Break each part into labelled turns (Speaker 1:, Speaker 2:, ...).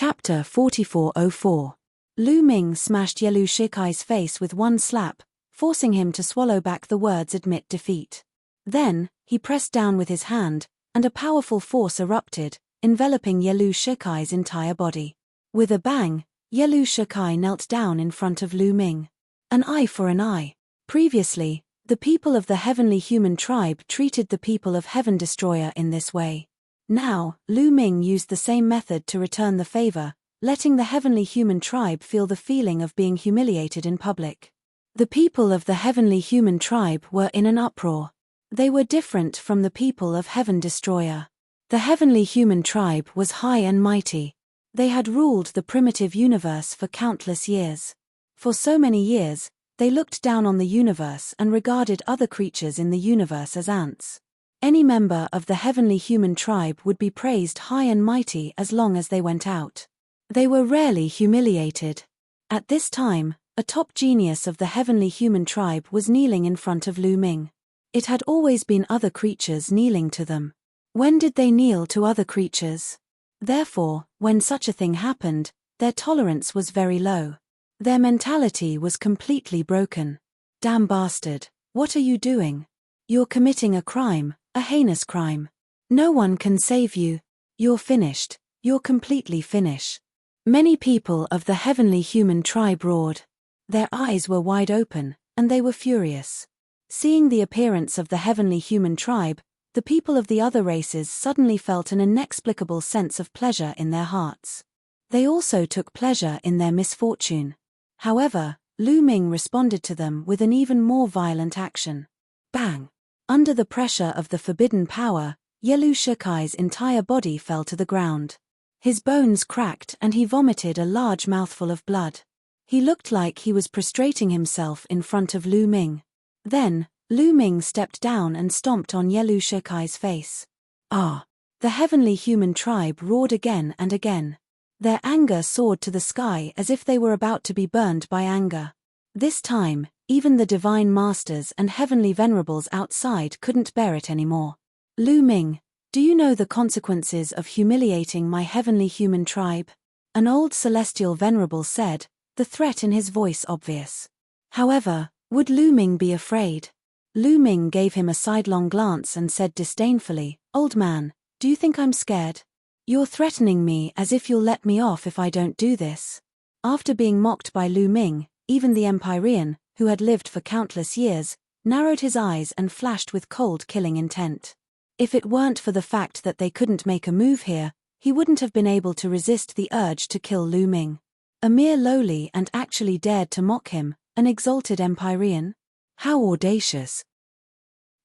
Speaker 1: Chapter 4404. Lu Ming smashed Yelu Shikai's face with one slap, forcing him to swallow back the words "admit defeat." Then, he pressed down with his hand, and a powerful force erupted, enveloping Yelu Shikai's entire body. With a bang, Yelu Shikai knelt down in front of Lu Ming. An eye for an eye. Previously, the people of the Heavenly Human Tribe treated the people of Heaven Destroyer in this way. Now, Lu Ming used the same method to return the favor, letting the Heavenly Human Tribe feel the feeling of being humiliated in public. The people of the Heavenly Human Tribe were in an uproar. They were different from the people of Heaven Destroyer. The Heavenly Human Tribe was high and mighty. They had ruled the primitive universe for countless years. For so many years, they looked down on the universe and regarded other creatures in the universe as ants. Any member of the Heavenly Human Tribe would be praised high and mighty as long as they went out. They were rarely humiliated. At this time, a top genius of the Heavenly Human Tribe was kneeling in front of Lu Ming. It had always been other creatures kneeling to them. When did they kneel to other creatures? Therefore, when such a thing happened, their tolerance was very low. Their mentality was completely broken. Damn bastard, what are you doing? You're committing a crime, a heinous crime. No one can save you. You're finished. You're completely finished. Many people of the Heavenly Human Tribe roared. Their eyes were wide open, and they were furious. Seeing the appearance of the Heavenly Human Tribe, the people of the other races suddenly felt an inexplicable sense of pleasure in their hearts. They also took pleasure in their misfortune. However, Lu Ming responded to them with an even more violent action. Bang! Under the pressure of the forbidden power, Yelu Shikai's entire body fell to the ground. His bones cracked and he vomited a large mouthful of blood. He looked like he was prostrating himself in front of Lu Ming. Then, Lu Ming stepped down and stomped on Yelu Shikai's face. Ah! The Heavenly Human Tribe roared again and again. Their anger soared to the sky as if they were about to be burned by anger. This time, even the Divine Masters and Heavenly Venerables outside couldn't bear it anymore. Lu Ming, do you know the consequences of humiliating my Heavenly Human Tribe? An old Celestial Venerable said, the threat in his voice obvious. However, would Lu Ming be afraid? Lu Ming gave him a sidelong glance and said disdainfully, "Old man, do you think I'm scared? You're threatening me as if you'll let me off if I don't do this." After being mocked by Lu Ming, even the Empyrean, who had lived for countless years, narrowed his eyes and flashed with cold killing intent. If it weren't for the fact that they couldn't make a move here, he wouldn't have been able to resist the urge to kill Lu Ming. A mere lowly and actually dared to mock him, an exalted Empyrean? How audacious.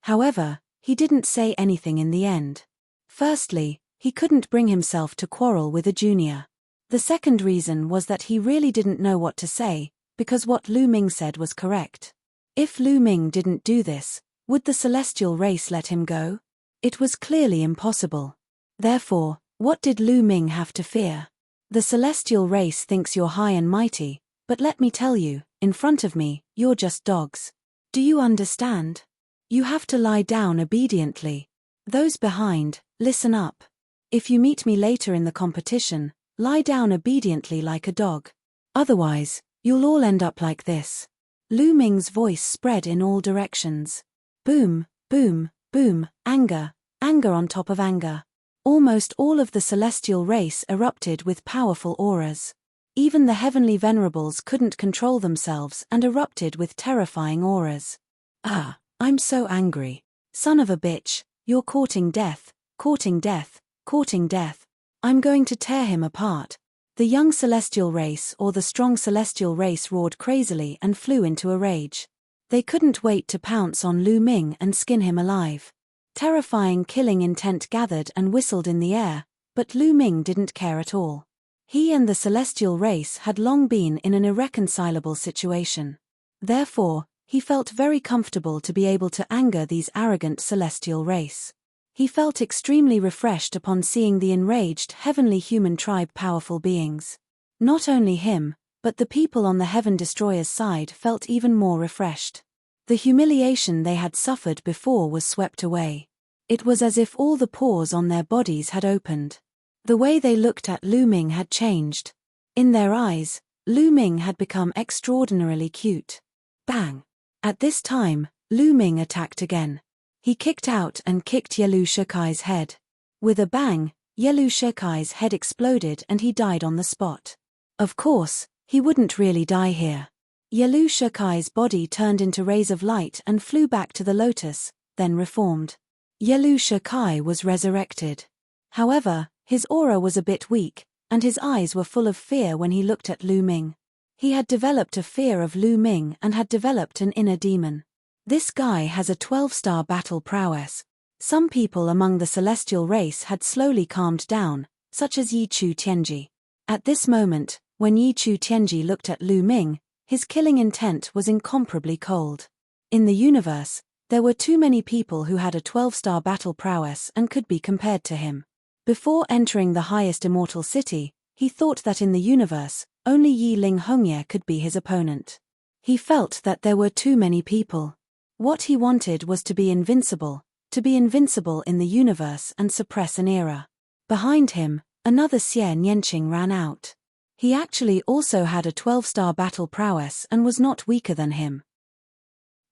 Speaker 1: However, he didn't say anything in the end. Firstly, he couldn't bring himself to quarrel with a junior. The second reason was that he really didn't know what to say, because what Lu Ming said was correct. If Lu Ming didn't do this, would the celestial race let him go? It was clearly impossible. Therefore, what did Lu Ming have to fear? The celestial race thinks you're high and mighty, but let me tell you, in front of me, you're just dogs. Do you understand? You have to lie down obediently. Those behind, listen up. If you meet me later in the competition, lie down obediently like a dog. Otherwise, you'll all end up like this. Lu Ming's voice spread in all directions. Boom, boom, boom, anger, anger on top of anger. Almost all of the celestial race erupted with powerful auras. Even the Heavenly Venerables couldn't control themselves and erupted with terrifying auras. Ah, I'm so angry. Son of a bitch, you're courting death, courting death, courting death. I'm going to tear him apart. The young celestial race or the strong celestial race roared crazily and flew into a rage. They couldn't wait to pounce on Lu Ming and skin him alive. Terrifying killing intent gathered and whistled in the air, but Lu Ming didn't care at all. He and the celestial race had long been in an irreconcilable situation. Therefore, he felt very comfortable to be able to anger these arrogant celestial race. He felt extremely refreshed upon seeing the enraged Heavenly Human Tribe powerful beings. Not only him, but the people on the Heaven Destroyer's side felt even more refreshed. The humiliation they had suffered before was swept away. It was as if all the pores on their bodies had opened. The way they looked at Lu Ming had changed. In their eyes, Lu Ming had become extraordinarily cute. Bang! At this time, Lu Ming attacked again. He kicked out and kicked Yelu Shikai's head. With a bang, Yelu Shikai's head exploded and he died on the spot. Of course, he wouldn't really die here. Yelu Shikai's body turned into rays of light and flew back to the lotus, then reformed. Yelu Shikai was resurrected. However, his aura was a bit weak, and his eyes were full of fear when he looked at Lu Ming. He had developed a fear of Lu Ming and had developed an inner demon. This guy has a 12-star battle prowess. Some people among the celestial race had slowly calmed down, such as Yi Chu Tianji. At this moment, when Yi Chu Tianji looked at Lu Ming, his killing intent was incomparably cold. In the universe, there were too many people who had a 12-star battle prowess and could be compared to him. Before entering the highest immortal city, he thought that in the universe, only Yi Ling Hongye could be his opponent. He felt that there were too many people. What he wanted was to be invincible in the universe and suppress an era. Behind him, another Xie Nianqing ran out. He actually also had a 12-star battle prowess and was not weaker than him.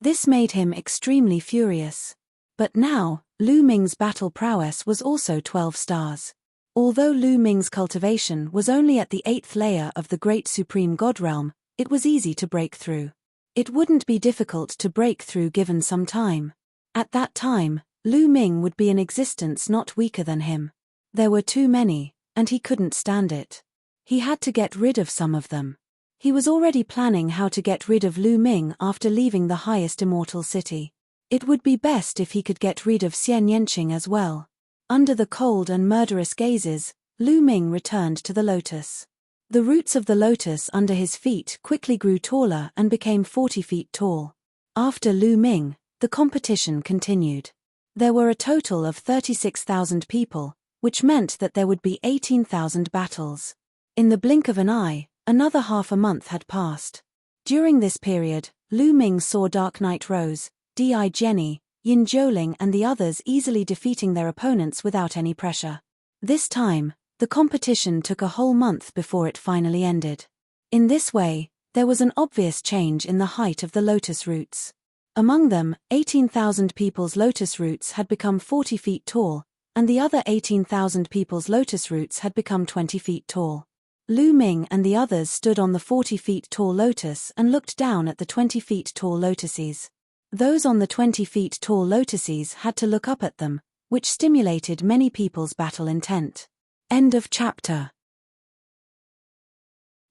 Speaker 1: This made him extremely furious. But now, Lu Ming's battle prowess was also 12 stars. Although Lu Ming's cultivation was only at the 8th layer of the Great Supreme God Realm, it was easy to break through. It wouldn't be difficult to break through given some time. At that time, Lu Ming would be in existence not weaker than him. There were too many, and he couldn't stand it. He had to get rid of some of them. He was already planning how to get rid of Lu Ming after leaving the highest immortal city. It would be best if he could get rid of Xie Nianqing as well. Under the cold and murderous gazes, Lu Ming returned to the lotus. The roots of the lotus under his feet quickly grew taller and became 40 feet tall. After Lu Ming, the competition continued. There were a total of 36,000 people, which meant that there would be 18,000 battles. In the blink of an eye, another half a month had passed. During this period, Lu Ming saw Dark Knight Rose, Di Jenny, Yin Zhouling and the others easily defeating their opponents without any pressure. This time, the competition took a whole month before it finally ended. In this way, there was an obvious change in the height of the lotus roots. Among them, 18,000 people's lotus roots had become 40 feet tall, and the other 18,000 people's lotus roots had become 20 feet tall. Lu Ming and the others stood on the 40 feet tall lotus and looked down at the 20 feet tall lotuses. Those on the 20 feet tall lotuses had to look up at them, which stimulated many people's battle intent. End of chapter.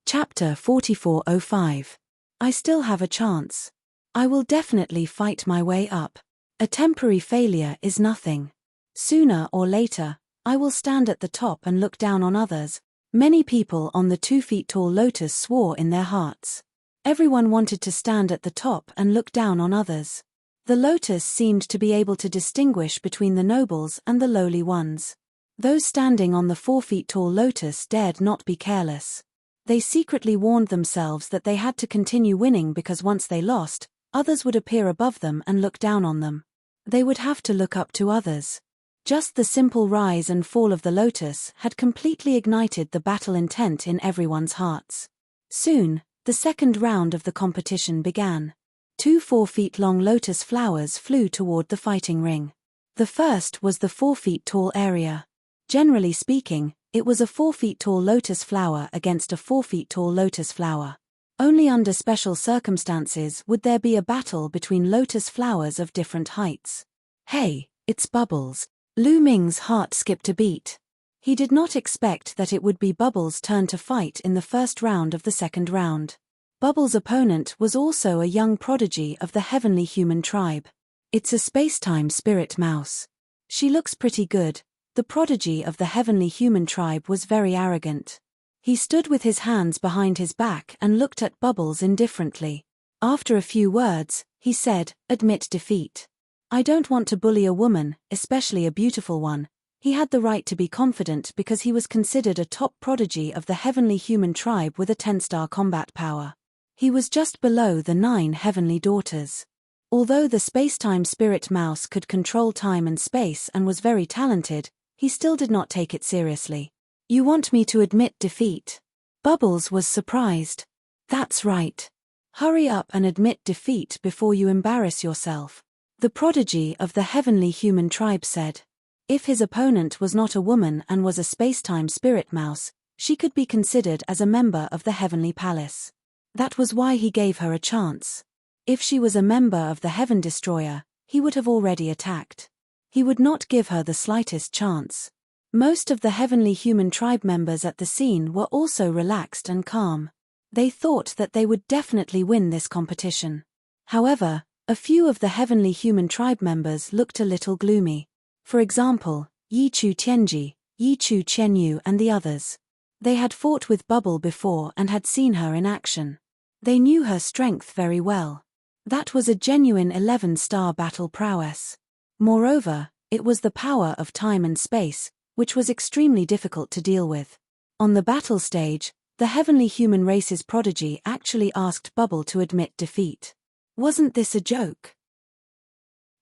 Speaker 1: Chapter 4405. I still have a chance. I will definitely fight my way up. A temporary failure is nothing. Sooner or later, I will stand at the top and look down on others. Many people on the 2 feet tall lotus swore in their hearts. Everyone wanted to stand at the top and look down on others. The lotus seemed to be able to distinguish between the nobles and the lowly ones. Those standing on the 4 feet tall lotus dared not be careless. They secretly warned themselves that they had to continue winning because once they lost, others would appear above them and look down on them. They would have to look up to others. Just the simple rise and fall of the lotus had completely ignited the battle intent in everyone's hearts. Soon, the second round of the competition began. 2 4-feet-long lotus flowers flew toward the fighting ring. The first was the 4 feet tall area. Generally speaking, it was a 4 feet tall lotus flower against a 4 feet tall lotus flower. Only under special circumstances would there be a battle between lotus flowers of different heights. Hey, it's Bubbles. Lu Ming's heart skipped a beat. He did not expect that it would be Bubbles' turn to fight in the first round of the second round. Bubbles' opponent was also a young prodigy of the heavenly human tribe. It's a space-time spirit mouse. She looks pretty good. The prodigy of the heavenly human tribe was very arrogant. He stood with his hands behind his back and looked at Bubbles indifferently. After a few words, he said, "Admit defeat. I don't want to bully a woman, especially a beautiful one." He had the right to be confident because he was considered a top prodigy of the heavenly human tribe with a 10-star combat power. He was just below the 9 heavenly daughters. Although the space-time spirit mouse could control time and space and was very talented, he still did not take it seriously. You want me to admit defeat? Bubbles was surprised. That's right. Hurry up and admit defeat before you embarrass yourself, the prodigy of the heavenly human tribe said. If his opponent was not a woman and was a space-time spirit mouse, she could be considered as a member of the heavenly palace. That was why he gave her a chance. If she was a member of the Heaven Destroyer, he would have already attacked. He would not give her the slightest chance. Most of the heavenly human tribe members at the scene were also relaxed and calm. They thought that they would definitely win this competition. However, a few of the heavenly human tribe members looked a little gloomy. For example, Yichu Tianji, Yichu Qianyu and the others. They had fought with Bubble before and had seen her in action. They knew her strength very well. That was a genuine 11-star battle prowess. Moreover, it was the power of time and space, which was extremely difficult to deal with. On the battle stage, the heavenly human race's prodigy actually asked Bubble to admit defeat. Wasn't this a joke?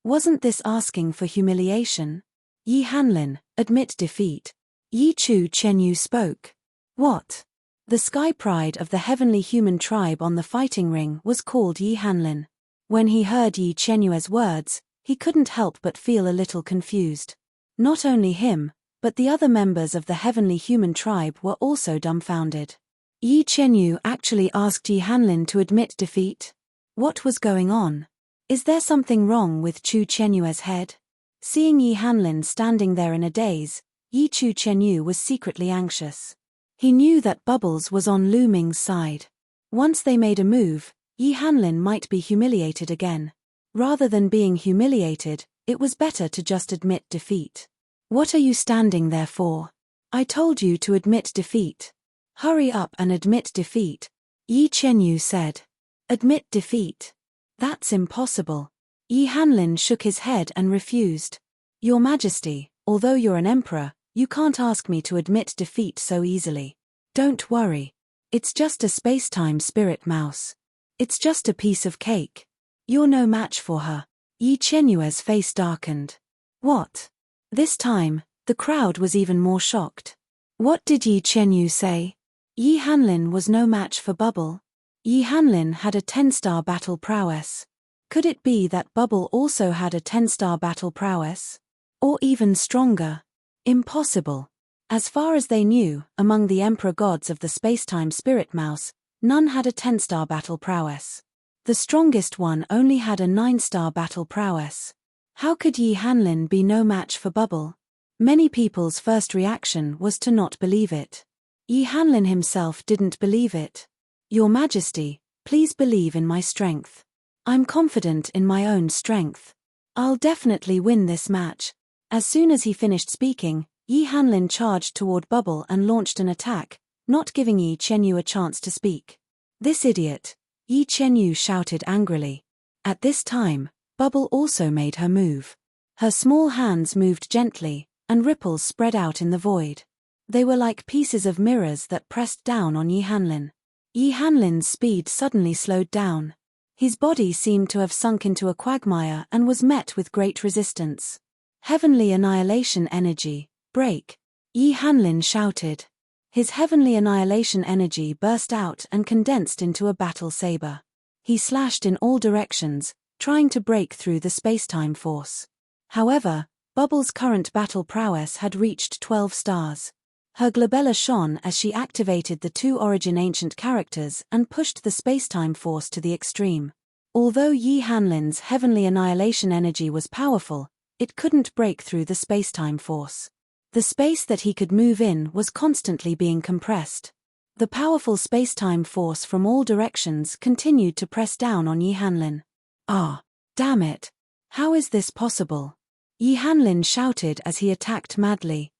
Speaker 1: Wasn't this asking for humiliation? Yi Hanlin, admit defeat. Yichu Qianyu spoke. What? The sky pride of the heavenly human tribe on the fighting ring was called Yi Hanlin. When he heard Yi Qianyue's words, he couldn't help but feel a little confused. Not only him, but the other members of the heavenly human tribe were also dumbfounded. Yi Qianyu actually asked Yi Hanlin to admit defeat? What was going on? Is there something wrong with Chu Qianyue's head? Seeing Yi Hanlin standing there in a daze, Yi Chu Qianyu was secretly anxious. He knew that Bubbles was on Lu Ming's side. Once they made a move, Yi Hanlin might be humiliated again. Rather than being humiliated, it was better to just admit defeat. What are you standing there for? I told you to admit defeat. Hurry up and admit defeat, Yi Qianyu said. Admit defeat? That's impossible. Yi Hanlin shook his head and refused. Your Majesty, although you're an emperor, you can't ask me to admit defeat so easily. Don't worry. It's just a space-time spirit mouse. It's just a piece of cake. You're no match for her. Yi Qianyue's face darkened. What? This time, the crowd was even more shocked. What did Yi Qianyu say? Yi Hanlin was no match for Bubble. Yi Hanlin had a 10-star battle prowess. Could it be that Bubble also had a 10-star battle prowess? Or even stronger? Impossible. As far as they knew, among the emperor gods of the space-time spirit mouse, none had a 10-star battle prowess. The strongest one only had a 9-star battle prowess. How could Yi Hanlin be no match for Bubble? Many people's first reaction was to not believe it. Yi Hanlin himself didn't believe it. Your Majesty, please believe in my strength. I'm confident in my own strength. I'll definitely win this match. As soon as he finished speaking, Yi Hanlin charged toward Bubble and launched an attack, not giving Yi Qianyu a chance to speak. This idiot! Yi Qianyu shouted angrily. At this time, Bubble also made her move. Her small hands moved gently, and ripples spread out in the void. They were like pieces of mirrors that pressed down on Yi Hanlin. Yi Hanlin's speed suddenly slowed down. His body seemed to have sunk into a quagmire and was met with great resistance. Heavenly annihilation energy, break! Yi Hanlin shouted. His heavenly annihilation energy burst out and condensed into a battle saber. He slashed in all directions, trying to break through the space-time force. However, Bubble's current battle prowess had reached 12 stars. Her glabella shone as she activated the 2 origin ancient characters and pushed the space-time force to the extreme. Although Yi Hanlin's heavenly annihilation energy was powerful, it couldn't break through the space-time force. The space that he could move in was constantly being compressed. The powerful space-time force from all directions continued to press down on Yi Hanlin. Ah, damn it! How is this possible? Yi Hanlin shouted as he attacked madly.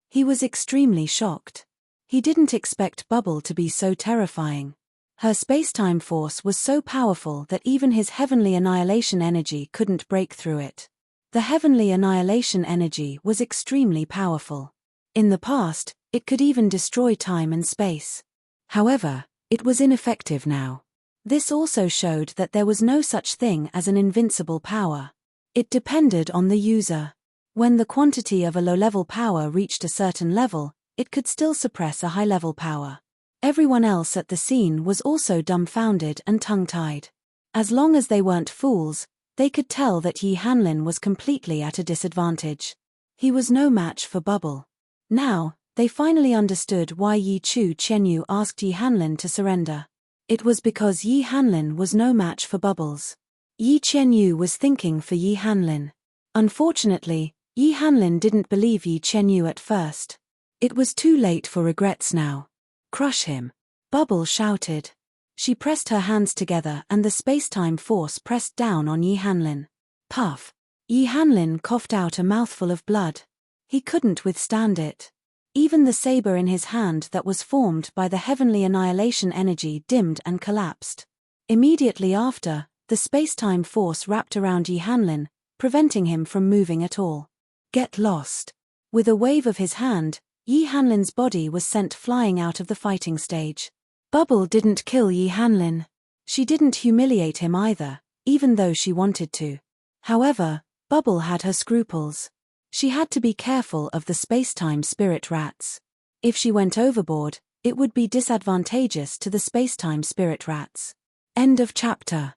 Speaker 1: He was extremely shocked. He didn't expect Bubble to be so terrifying. Her space-time force was so powerful that even his heavenly annihilation energy couldn't break through it. The heavenly annihilation energy was extremely powerful. In the past, it could even destroy time and space. However, it was ineffective now. This also showed that there was no such thing as an invincible power. It depended on the user. When the quantity of a low-level power reached a certain level, it could still suppress a high-level power. Everyone else at the scene was also dumbfounded and tongue-tied. As long as they weren't fools, they could tell that Yi Hanlin was completely at a disadvantage. He was no match for Bubble. Now, they finally understood why Yi Chu Qianyu asked Yi Hanlin to surrender. It was because Yi Hanlin was no match for Bubbles. Yi Qianyu was thinking for Yi Hanlin. Unfortunately, Yi Hanlin didn't believe Yi Qianyu at first. It was too late for regrets now. Crush him. Bubble shouted. She pressed her hands together and the space-time force pressed down on Yi Hanlin. Puff. Yi Hanlin coughed out a mouthful of blood. He couldn't withstand it. Even the saber in his hand that was formed by the heavenly annihilation energy dimmed and collapsed. Immediately after, the space-time force wrapped around Yi Hanlin, preventing him from moving at all. Get lost. With a wave of his hand, Yi Hanlin's body was sent flying out of the fighting stage. Bubble didn't kill Yi Hanlin. She didn't humiliate him either, even though she wanted to. However, Bubble had her scruples. She had to be careful of the space-time spirit rats. If she went overboard, it would be disadvantageous to the space-time spirit rats. End of chapter.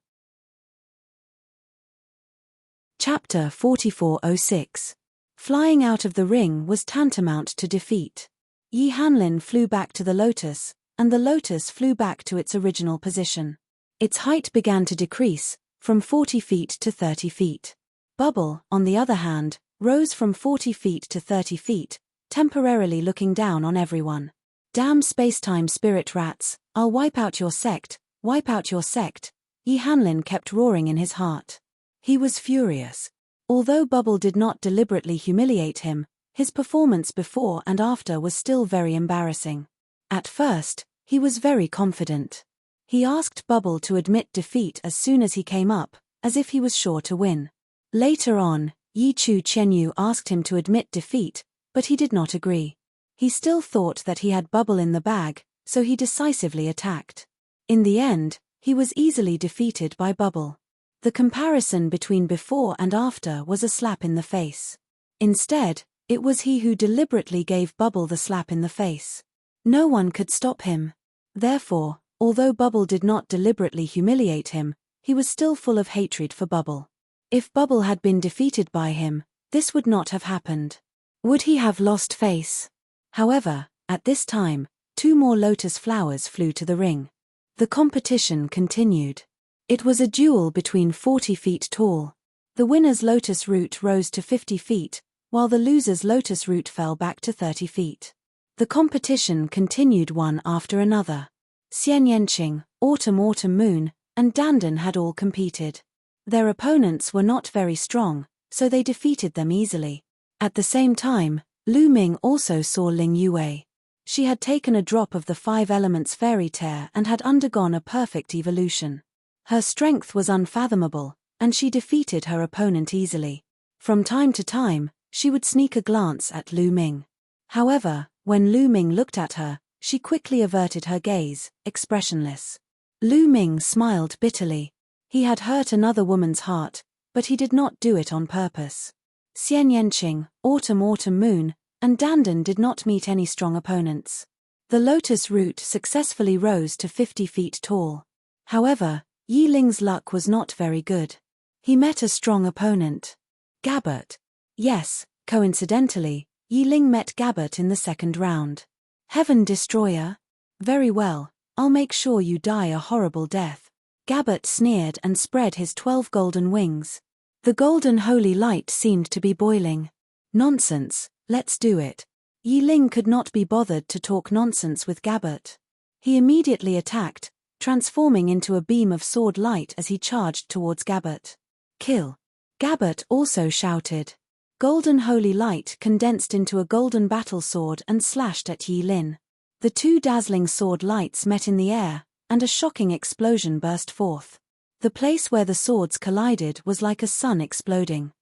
Speaker 1: Chapter 4406. Flying out of the ring was tantamount to defeat. Yi Hanlin flew back to the lotus, and the lotus flew back to its original position. Its height began to decrease, from 40 feet to 30 feet. Bubble, on the other hand, rose from 40 feet to 30 feet, temporarily looking down on everyone. Damn space-time spirit rats, I'll wipe out your sect, wipe out your sect, Yi Hanlin kept roaring in his heart. He was furious. Although Bubble did not deliberately humiliate him, his performance before and after was still very embarrassing. At first, he was very confident. He asked Bubble to admit defeat as soon as he came up, as if he was sure to win. Later on, Yi Chu Qianyu asked him to admit defeat, but he did not agree. He still thought that he had Bubble in the bag, so he decisively attacked. In the end, he was easily defeated by Bubble. The comparison between before and after was a slap in the face. Instead, it was he who deliberately gave Bubble the slap in the face. No one could stop him. Therefore, although Bubble did not deliberately humiliate him, he was still full of hatred for Bubble. If Bubble had been defeated by him, this would not have happened. Would he have lost face? However, at this time, 2 more lotus flowers flew to the ring. The competition continued. It was a duel between 40 feet tall. The winner's lotus root rose to 50 feet, while the loser's lotus root fell back to 30 feet. The competition continued one after another. Xian Yanqing, Autumn Moon, and Dandan had all competed. Their opponents were not very strong, so they defeated them easily. At the same time, Lu Ming also saw Ling Yue. She had taken a drop of the 5 elements fairy tear and had undergone a perfect evolution. Her strength was unfathomable, and she defeated her opponent easily. From time to time, she would sneak a glance at Lu Ming. However, when Lu Ming looked at her, she quickly averted her gaze, expressionless. Lu Ming smiled bitterly. He had hurt another woman's heart, but he did not do it on purpose. Xian Yanqing, Autumn Moon, and Dandan did not meet any strong opponents. The lotus root successfully rose to 50 feet tall. However, Yi Ling's luck was not very good. He met a strong opponent. Gabbert. Yes, coincidentally, Yi Ling met Gabbert in the second round. Heaven Destroyer? Very well, I'll make sure you die a horrible death. Gabbert sneered and spread his 12 golden wings. The golden holy light seemed to be boiling. Nonsense, let's do it. Yi Ling could not be bothered to talk nonsense with Gabbert. He immediately attacked, transforming into a beam of sword light as he charged towards Gabbert. Kill. Gabbert also shouted. Golden holy light condensed into a golden battle sword and slashed at Yi Lin. The 2 dazzling sword lights met in the air, and a shocking explosion burst forth. The place where the swords collided was like a sun exploding.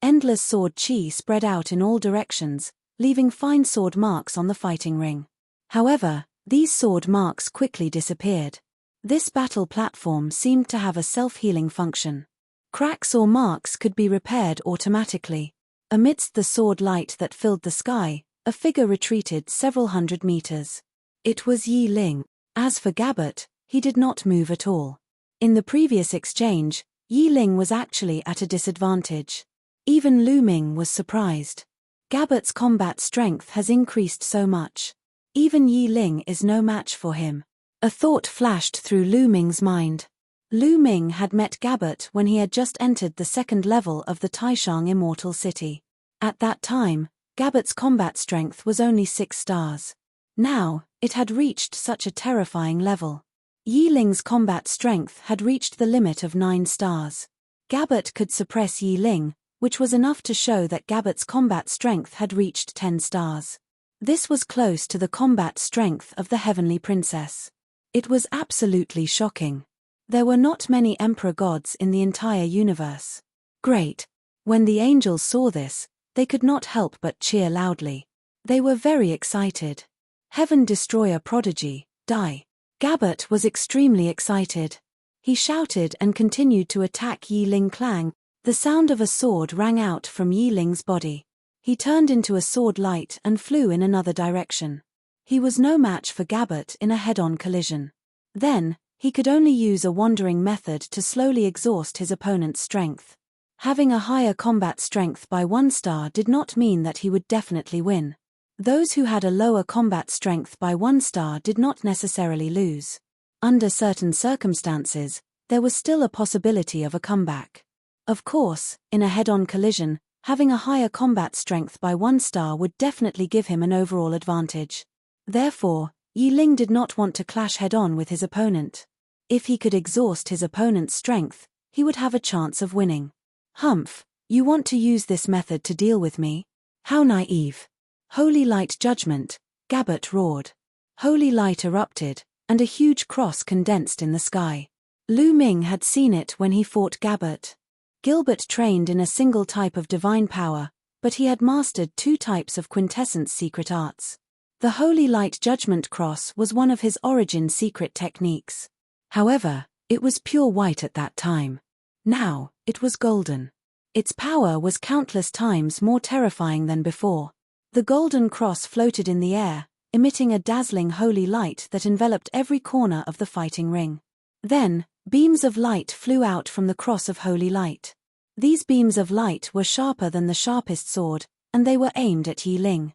Speaker 1: Endless sword chi spread out in all directions, leaving fine sword marks on the fighting ring. However, these sword marks quickly disappeared. This battle platform seemed to have a self-healing function. Cracks or marks could be repaired automatically. Amidst the sword light that filled the sky, a figure retreated several hundred meters. It was Yi Ling. As for Gabbert, he did not move at all. In the previous exchange, Yi Ling was actually at a disadvantage. Even Lu Ming was surprised. Gabbert's combat strength has increased so much. Even Yi Ling is no match for him. A thought flashed through Lu Ming's mind. Lu Ming had met Gabbert when he had just entered the second level of the Taishang Immortal City. At that time, Gabbert's combat strength was only 6 stars. Now, it had reached such a terrifying level. Yi Ling's combat strength had reached the limit of 9 stars. Gabbert could suppress Yi Ling, which was enough to show that Gabbert's combat strength had reached 10 stars. This was close to the combat strength of the Heavenly Princess. It was absolutely shocking. There were not many Emperor gods in the entire universe. Great! When the angels saw this, they could not help but cheer loudly. They were very excited. Heaven Destroyer Prodigy, die! Gabbert was extremely excited. He shouted and continued to attack Yi Ling Clang. The sound of a sword rang out from Yi Ling's body. He turned into a sword light and flew in another direction. He was no match for Gabbert in a head-on collision. Then, he could only use a wandering method to slowly exhaust his opponent's strength. Having a higher combat strength by 1 star did not mean that he would definitely win. Those who had a lower combat strength by 1 star did not necessarily lose. Under certain circumstances, there was still a possibility of a comeback. Of course, in a head-on collision, having a higher combat strength by 1 star would definitely give him an overall advantage. Therefore, Yi Ling did not want to clash head-on with his opponent. If he could exhaust his opponent's strength, he would have a chance of winning. Humph, you want to use this method to deal with me? How naive. Holy light judgment, Gabbert roared. Holy light erupted, and a huge cross condensed in the sky. Lu Ming had seen it when he fought Gabbert. Gilbert trained in a single type of divine power, but he had mastered 2 types of quintessence secret arts. The Holy Light Judgment Cross was one of his origin secret techniques. However, it was pure white at that time. Now, it was golden. Its power was countless times more terrifying than before. The golden cross floated in the air, emitting a dazzling holy light that enveloped every corner of the fighting ring. Then, beams of light flew out from the cross of holy light. These beams of light were sharper than the sharpest sword, and they were aimed at Yi Ling.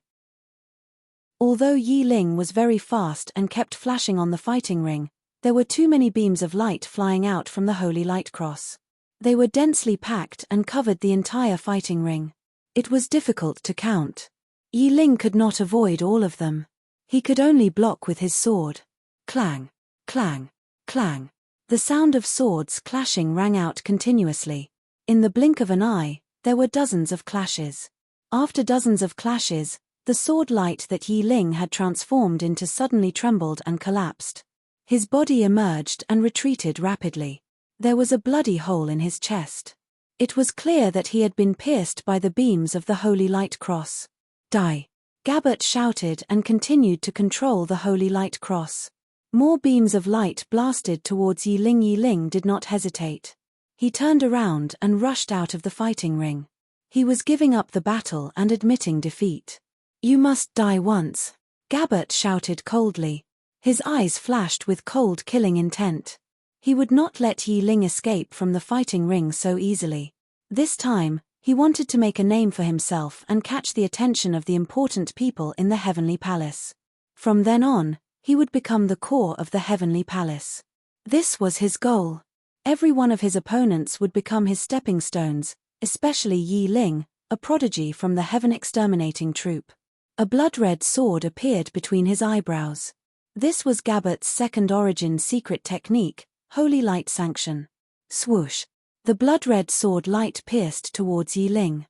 Speaker 1: Although Yi Ling was very fast and kept flashing on the fighting ring, there were too many beams of light flying out from the holy light cross. They were densely packed and covered the entire fighting ring. It was difficult to count. Yi Ling could not avoid all of them. He could only block with his sword. Clang, clang, clang. The sound of swords clashing rang out continuously. In the blink of an eye, there were dozens of clashes. After dozens of clashes, the sword light that Yi Ling had transformed into suddenly trembled and collapsed. His body emerged and retreated rapidly. There was a bloody hole in his chest. It was clear that he had been pierced by the beams of the Holy Light Cross. Die! Gabbert shouted and continued to control the Holy Light Cross. More beams of light blasted towards Yi Ling. Yi Ling did not hesitate. He turned around and rushed out of the fighting ring. He was giving up the battle and admitting defeat. You must die once, Gabbert shouted coldly. His eyes flashed with cold killing intent. He would not let Yi Ling escape from the fighting ring so easily. This time, he wanted to make a name for himself and catch the attention of the important people in the Heavenly Palace. From then on, he would become the core of the Heavenly Palace. This was his goal. Every one of his opponents would become his stepping stones, especially Yi Ling, a prodigy from the Heaven Exterminating Troop. A blood-red sword appeared between his eyebrows. This was Gabbert's second origin secret technique, Holy Light Sanction. Swoosh! The blood-red sword light pierced towards Yi Ling.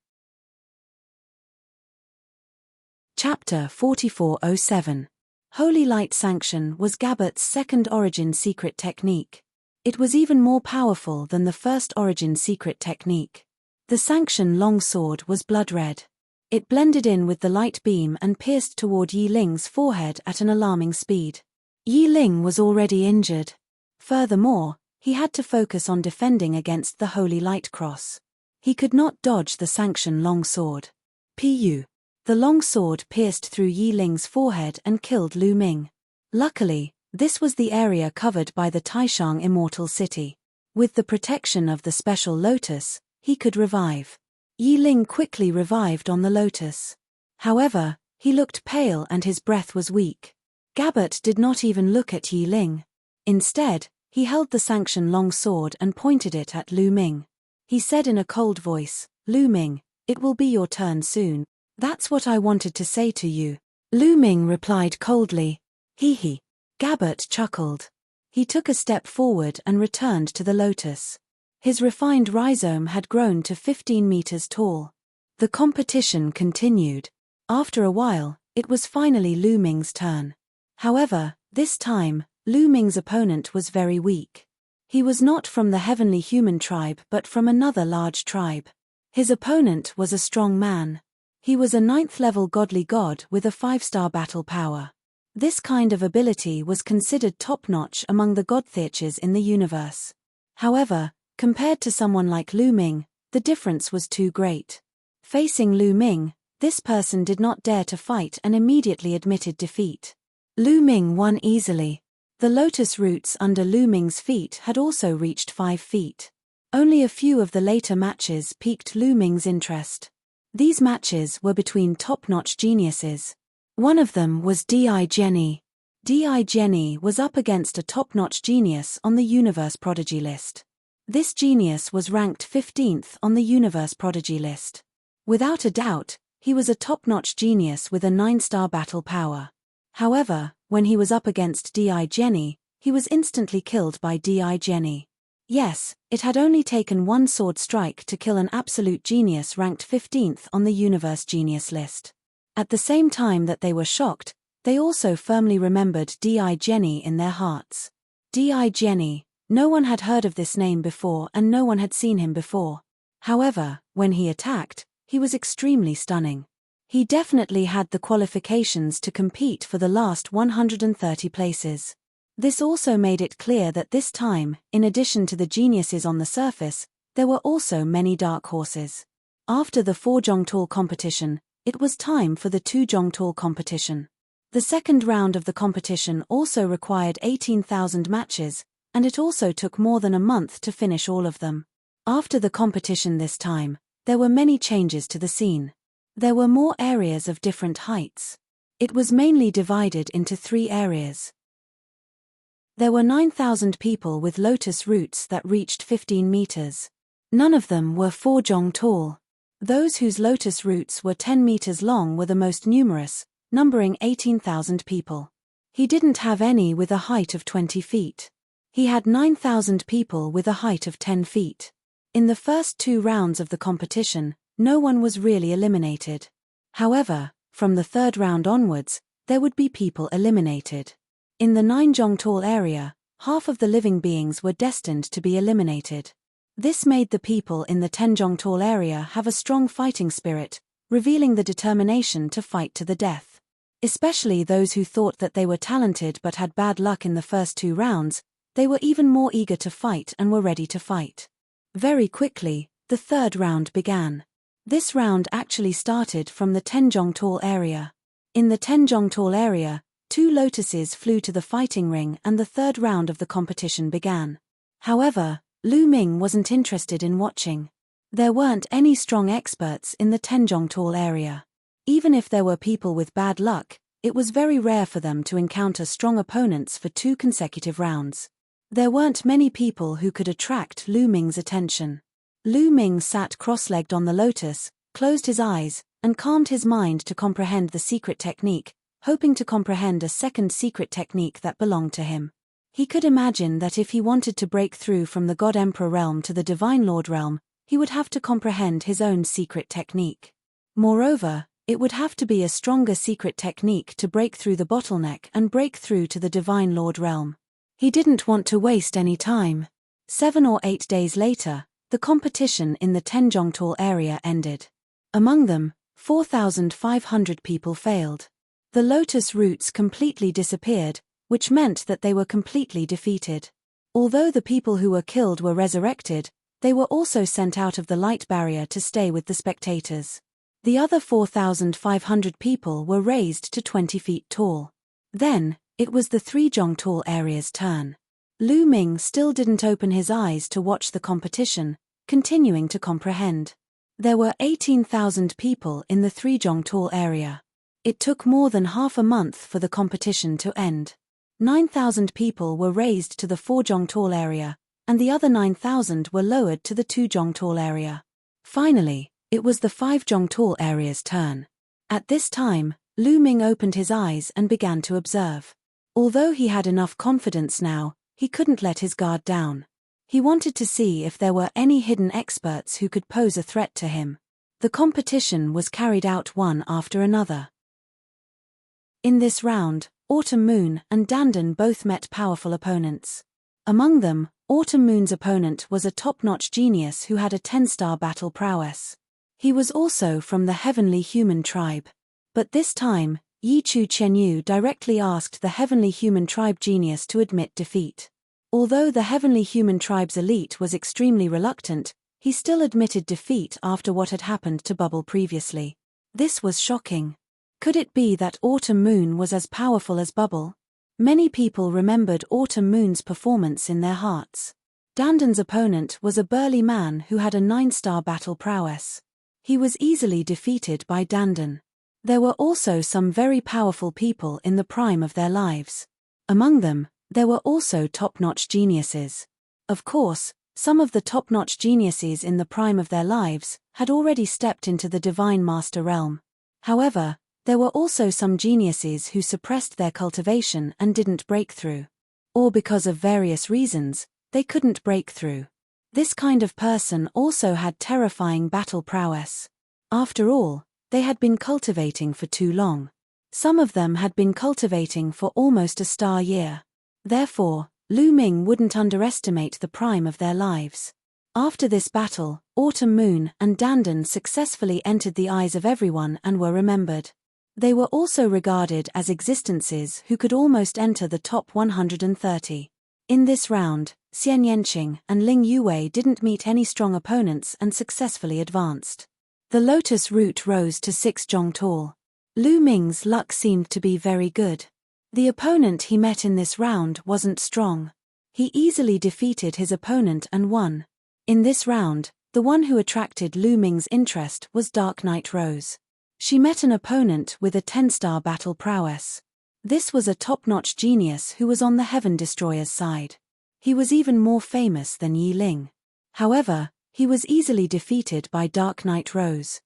Speaker 1: Chapter 4407. Holy Light Sanction was Gabbert's second origin secret technique. It was even more powerful than the first origin secret technique. The Sanction longsword was blood-red. It blended in with the light beam and pierced toward Yi Ling's forehead at an alarming speed. Yi Ling was already injured. Furthermore, he had to focus on defending against the Holy Light Cross. He could not dodge the Sanction longsword. Pu. The long sword pierced through Yi Ling's forehead and killed Lu Ming. Luckily, this was the area covered by the Taishang Immortal City. With the protection of the special lotus, he could revive. Yi Ling quickly revived on the lotus. However, he looked pale and his breath was weak. Gabbert did not even look at Yi Ling. Instead, he held the sanctioned long sword and pointed it at Lu Ming. He said in a cold voice, "Lu Ming, it will be your turn soon." "That's what I wanted to say to you." Lu Ming replied coldly. "Hee hee." Gabbert chuckled. He took a step forward and returned to the lotus. His refined rhizome had grown to 15 meters tall. The competition continued. After a while, it was finally Lu Ming's turn. However, this time, Lu Ming's opponent was very weak. He was not from the heavenly human tribe but from another large tribe. His opponent was a strong man. He was a 9th-level godly god with a 5-star battle power. This kind of ability was considered top-notch among the godtheches in the universe. However, compared to someone like Lu Ming, the difference was too great. Facing Lu Ming, this person did not dare to fight and immediately admitted defeat. Lu Ming won easily. The lotus roots under Lu Ming's feet had also reached 5 feet. Only a few of the later matches piqued Lu Ming's interest. These matches were between top-notch geniuses. One of them was Di Jenny. Di Jenny was up against a top-notch genius on the Universe Prodigy list. This genius was ranked 15th on the Universe Prodigy list. Without a doubt, he was a top-notch genius with a 9-star battle power. However, when he was up against Di Jenny, he was instantly killed by Di Jenny. Yes, it had only taken one sword strike to kill an absolute genius ranked 15th on the Universe Genius list. At the same time that they were shocked, they also firmly remembered Di Jenny in their hearts. Di Jenny, no one had heard of this name before and no one had seen him before. However, when he attacked, he was extremely stunning. He definitely had the qualifications to compete for the last 130 places. This also made it clear that this time, in addition to the geniuses on the surface, there were also many dark horses. After the 4 Zhongtao competition, it was time for the 2 Zhongtao competition. The second round of the competition also required 18,000 matches, and it also took more than a month to finish all of them. After the competition this time, there were many changes to the scene. There were more areas of different heights. It was mainly divided into 3 areas. There were 9,000 people with lotus roots that reached 15 meters. None of them were 4 zhong tall. Those whose lotus roots were 10 meters long were the most numerous, numbering 18,000 people. He didn't have any with a height of 20 feet. He had 9,000 people with a height of 10 feet. In the first 2 rounds of the competition, no one was really eliminated. However, from the 3rd round onwards, there would be people eliminated. In the 9 Zhongtao area, half of the living beings were destined to be eliminated. This made the people in the 10 Zhongtao area have a strong fighting spirit, revealing the determination to fight to the death. Especially those who thought that they were talented but had bad luck in the first 2 rounds, they were even more eager to fight and were ready to fight. Very quickly, the 3rd round began. This round actually started from the 10 Zhongtao area. In the 10 Zhongtao area, 2 lotuses flew to the fighting ring and the 3rd round of the competition began. However, Lu Ming wasn't interested in watching. There weren't any strong experts in the 10 Zhongtao area. Even if there were people with bad luck, it was very rare for them to encounter strong opponents for 2 consecutive rounds. There weren't many people who could attract Lu Ming's attention. Lu Ming sat cross-legged on the lotus, closed his eyes, and calmed his mind to comprehend the secret technique, hoping to comprehend a second secret technique that belonged to him. He could imagine that if he wanted to break through from the God Emperor realm to the Divine Lord realm, he would have to comprehend his own secret technique. Moreover, it would have to be a stronger secret technique to break through the bottleneck and break through to the Divine Lord realm. He didn't want to waste any time. 7 or 8 days later, the competition in the 10 Zhongtao area ended. Among them, 4,500 people failed. The lotus roots completely disappeared, which meant that they were completely defeated. Although the people who were killed were resurrected, they were also sent out of the light barrier to stay with the spectators. The other 4,500 people were raised to 20 feet tall. Then, it was the three Zhongtall area's turn. Lu Ming still didn't open his eyes to watch the competition, continuing to comprehend. There were 18,000 people in the three Zhongtall area. It took more than half a month for the competition to end. 9,000 people were raised to the 4 Zhongtall area, and the other 9,000 were lowered to the 2 Zhongtall area. Finally, it was the 5 Zhongtall area's turn. At this time, Lu Ming opened his eyes and began to observe. Although he had enough confidence now, he couldn't let his guard down. He wanted to see if there were any hidden experts who could pose a threat to him. The competition was carried out one after another. In this round, Autumn Moon and Dandan both met powerful opponents. Among them, Autumn Moon's opponent was a top-notch genius who had a 10-star battle prowess. He was also from the Heavenly Human tribe. But this time, Yi Chu Qianyu directly asked the Heavenly Human tribe genius to admit defeat. Although the Heavenly Human tribe's elite was extremely reluctant, he still admitted defeat after what had happened to Bubble previously. This was shocking. Could it be that Autumn Moon was as powerful as Bubble? Many people remembered Autumn Moon's performance in their hearts. Dandan's opponent was a burly man who had a 9-star battle prowess. He was easily defeated by Dandan. There were also some very powerful people in the prime of their lives. Among them, there were also top-notch geniuses. Of course, some of the top-notch geniuses in the prime of their lives had already stepped into the Divine Master realm. However, there were also some geniuses who suppressed their cultivation and didn't break through. Or because of various reasons, they couldn't break through. This kind of person also had terrifying battle prowess. After all, they had been cultivating for too long. Some of them had been cultivating for almost a star year. Therefore, Lu Ming wouldn't underestimate the prime of their lives. After this battle, Autumn Moon and Dandan successfully entered the eyes of everyone and were remembered. They were also regarded as existences who could almost enter the top 130. In this round, Xian Yanqing and Ling Yuwei didn't meet any strong opponents and successfully advanced. The lotus root rose to 6 Zhongtall. Lu Ming's luck seemed to be very good. The opponent he met in this round wasn't strong. He easily defeated his opponent and won. In this round, the one who attracted Lu Ming's interest was Dark Knight Rose. She met an opponent with a 10-star battle prowess. This was a top-notch genius who was on the Heaven Destroyer's side. He was even more famous than Yi Ling. However, he was easily defeated by Dark Knight Rose.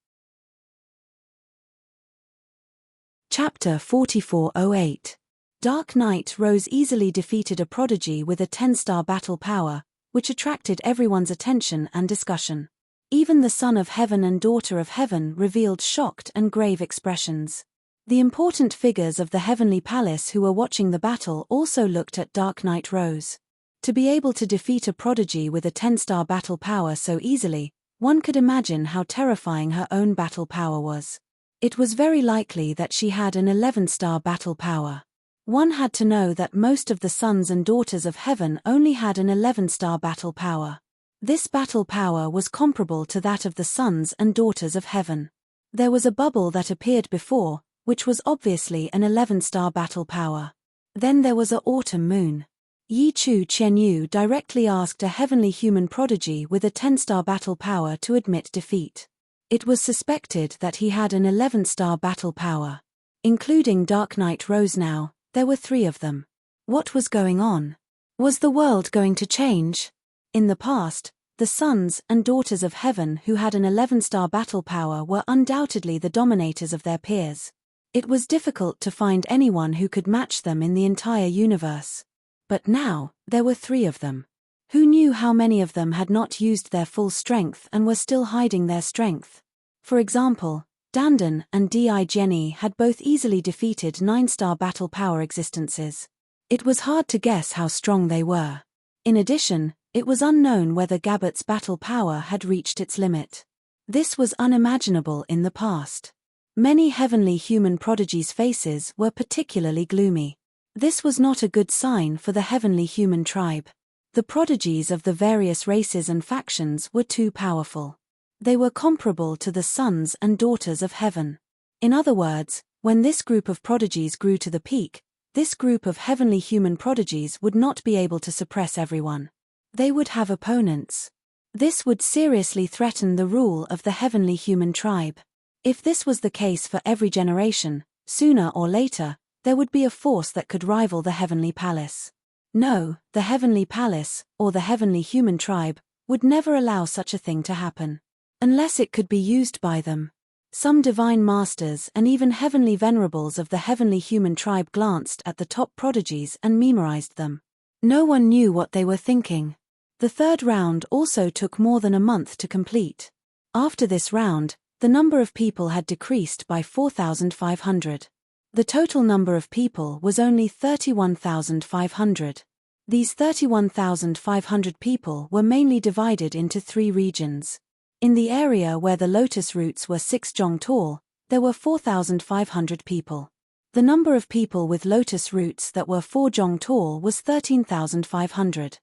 Speaker 1: Chapter 4408. Dark Knight Rose easily defeated a prodigy with a 10-star battle power, which attracted everyone's attention and discussion. Even the Son of Heaven and Daughter of Heaven revealed shocked and grave expressions. The important figures of the Heavenly Palace who were watching the battle also looked at Dark Knight Rose. To be able to defeat a prodigy with a 10-star battle power so easily, one could imagine how terrifying her own battle power was. It was very likely that she had an 11-star battle power. One had to know that most of the sons and daughters of heaven only had an 11-star battle power. This battle power was comparable to that of the sons and daughters of heaven. There was a bubble that appeared before, which was obviously an 11-star battle power. Then there was a Autumn Moon. Yi Chu Qianyu directly asked a heavenly human prodigy with a 10-star battle power to admit defeat. It was suspected that he had an 11-star battle power. Including Dark Knight Rose now, there were 3 of them. What was going on? Was the world going to change? In the past, the sons and daughters of heaven who had an 11-star battle power were undoubtedly the dominators of their peers. It was difficult to find anyone who could match them in the entire universe. But now, there were 3 of them. Who knew how many of them had not used their full strength and were still hiding their strength? For example, Dandan and Di Jenny had both easily defeated 9-star battle power existences. It was hard to guess how strong they were. In addition, it was unknown whether Gabbat's battle power had reached its limit. This was unimaginable in the past. Many heavenly human prodigies' faces were particularly gloomy. This was not a good sign for the heavenly human tribe. The prodigies of the various races and factions were too powerful. They were comparable to the sons and daughters of heaven. In other words, when this group of prodigies grew to the peak, this group of heavenly human prodigies would not be able to suppress everyone. They would have opponents. This would seriously threaten the rule of the heavenly human tribe. If this was the case for every generation, sooner or later, there would be a force that could rival the heavenly palace. No, the heavenly palace, or the heavenly human tribe, would never allow such a thing to happen. Unless it could be used by them. Some divine masters and even heavenly venerables of the heavenly human tribe glanced at the top prodigies and memorized them. No one knew what they were thinking. The third round also took more than a month to complete. After this round, the number of people had decreased by 4,500. The total number of people was only 31,500. These 31,500 people were mainly divided into 3 regions. In the area where the lotus roots were 6 jong tall, there were 4,500 people. The number of people with lotus roots that were 4 jong tall was 13,500.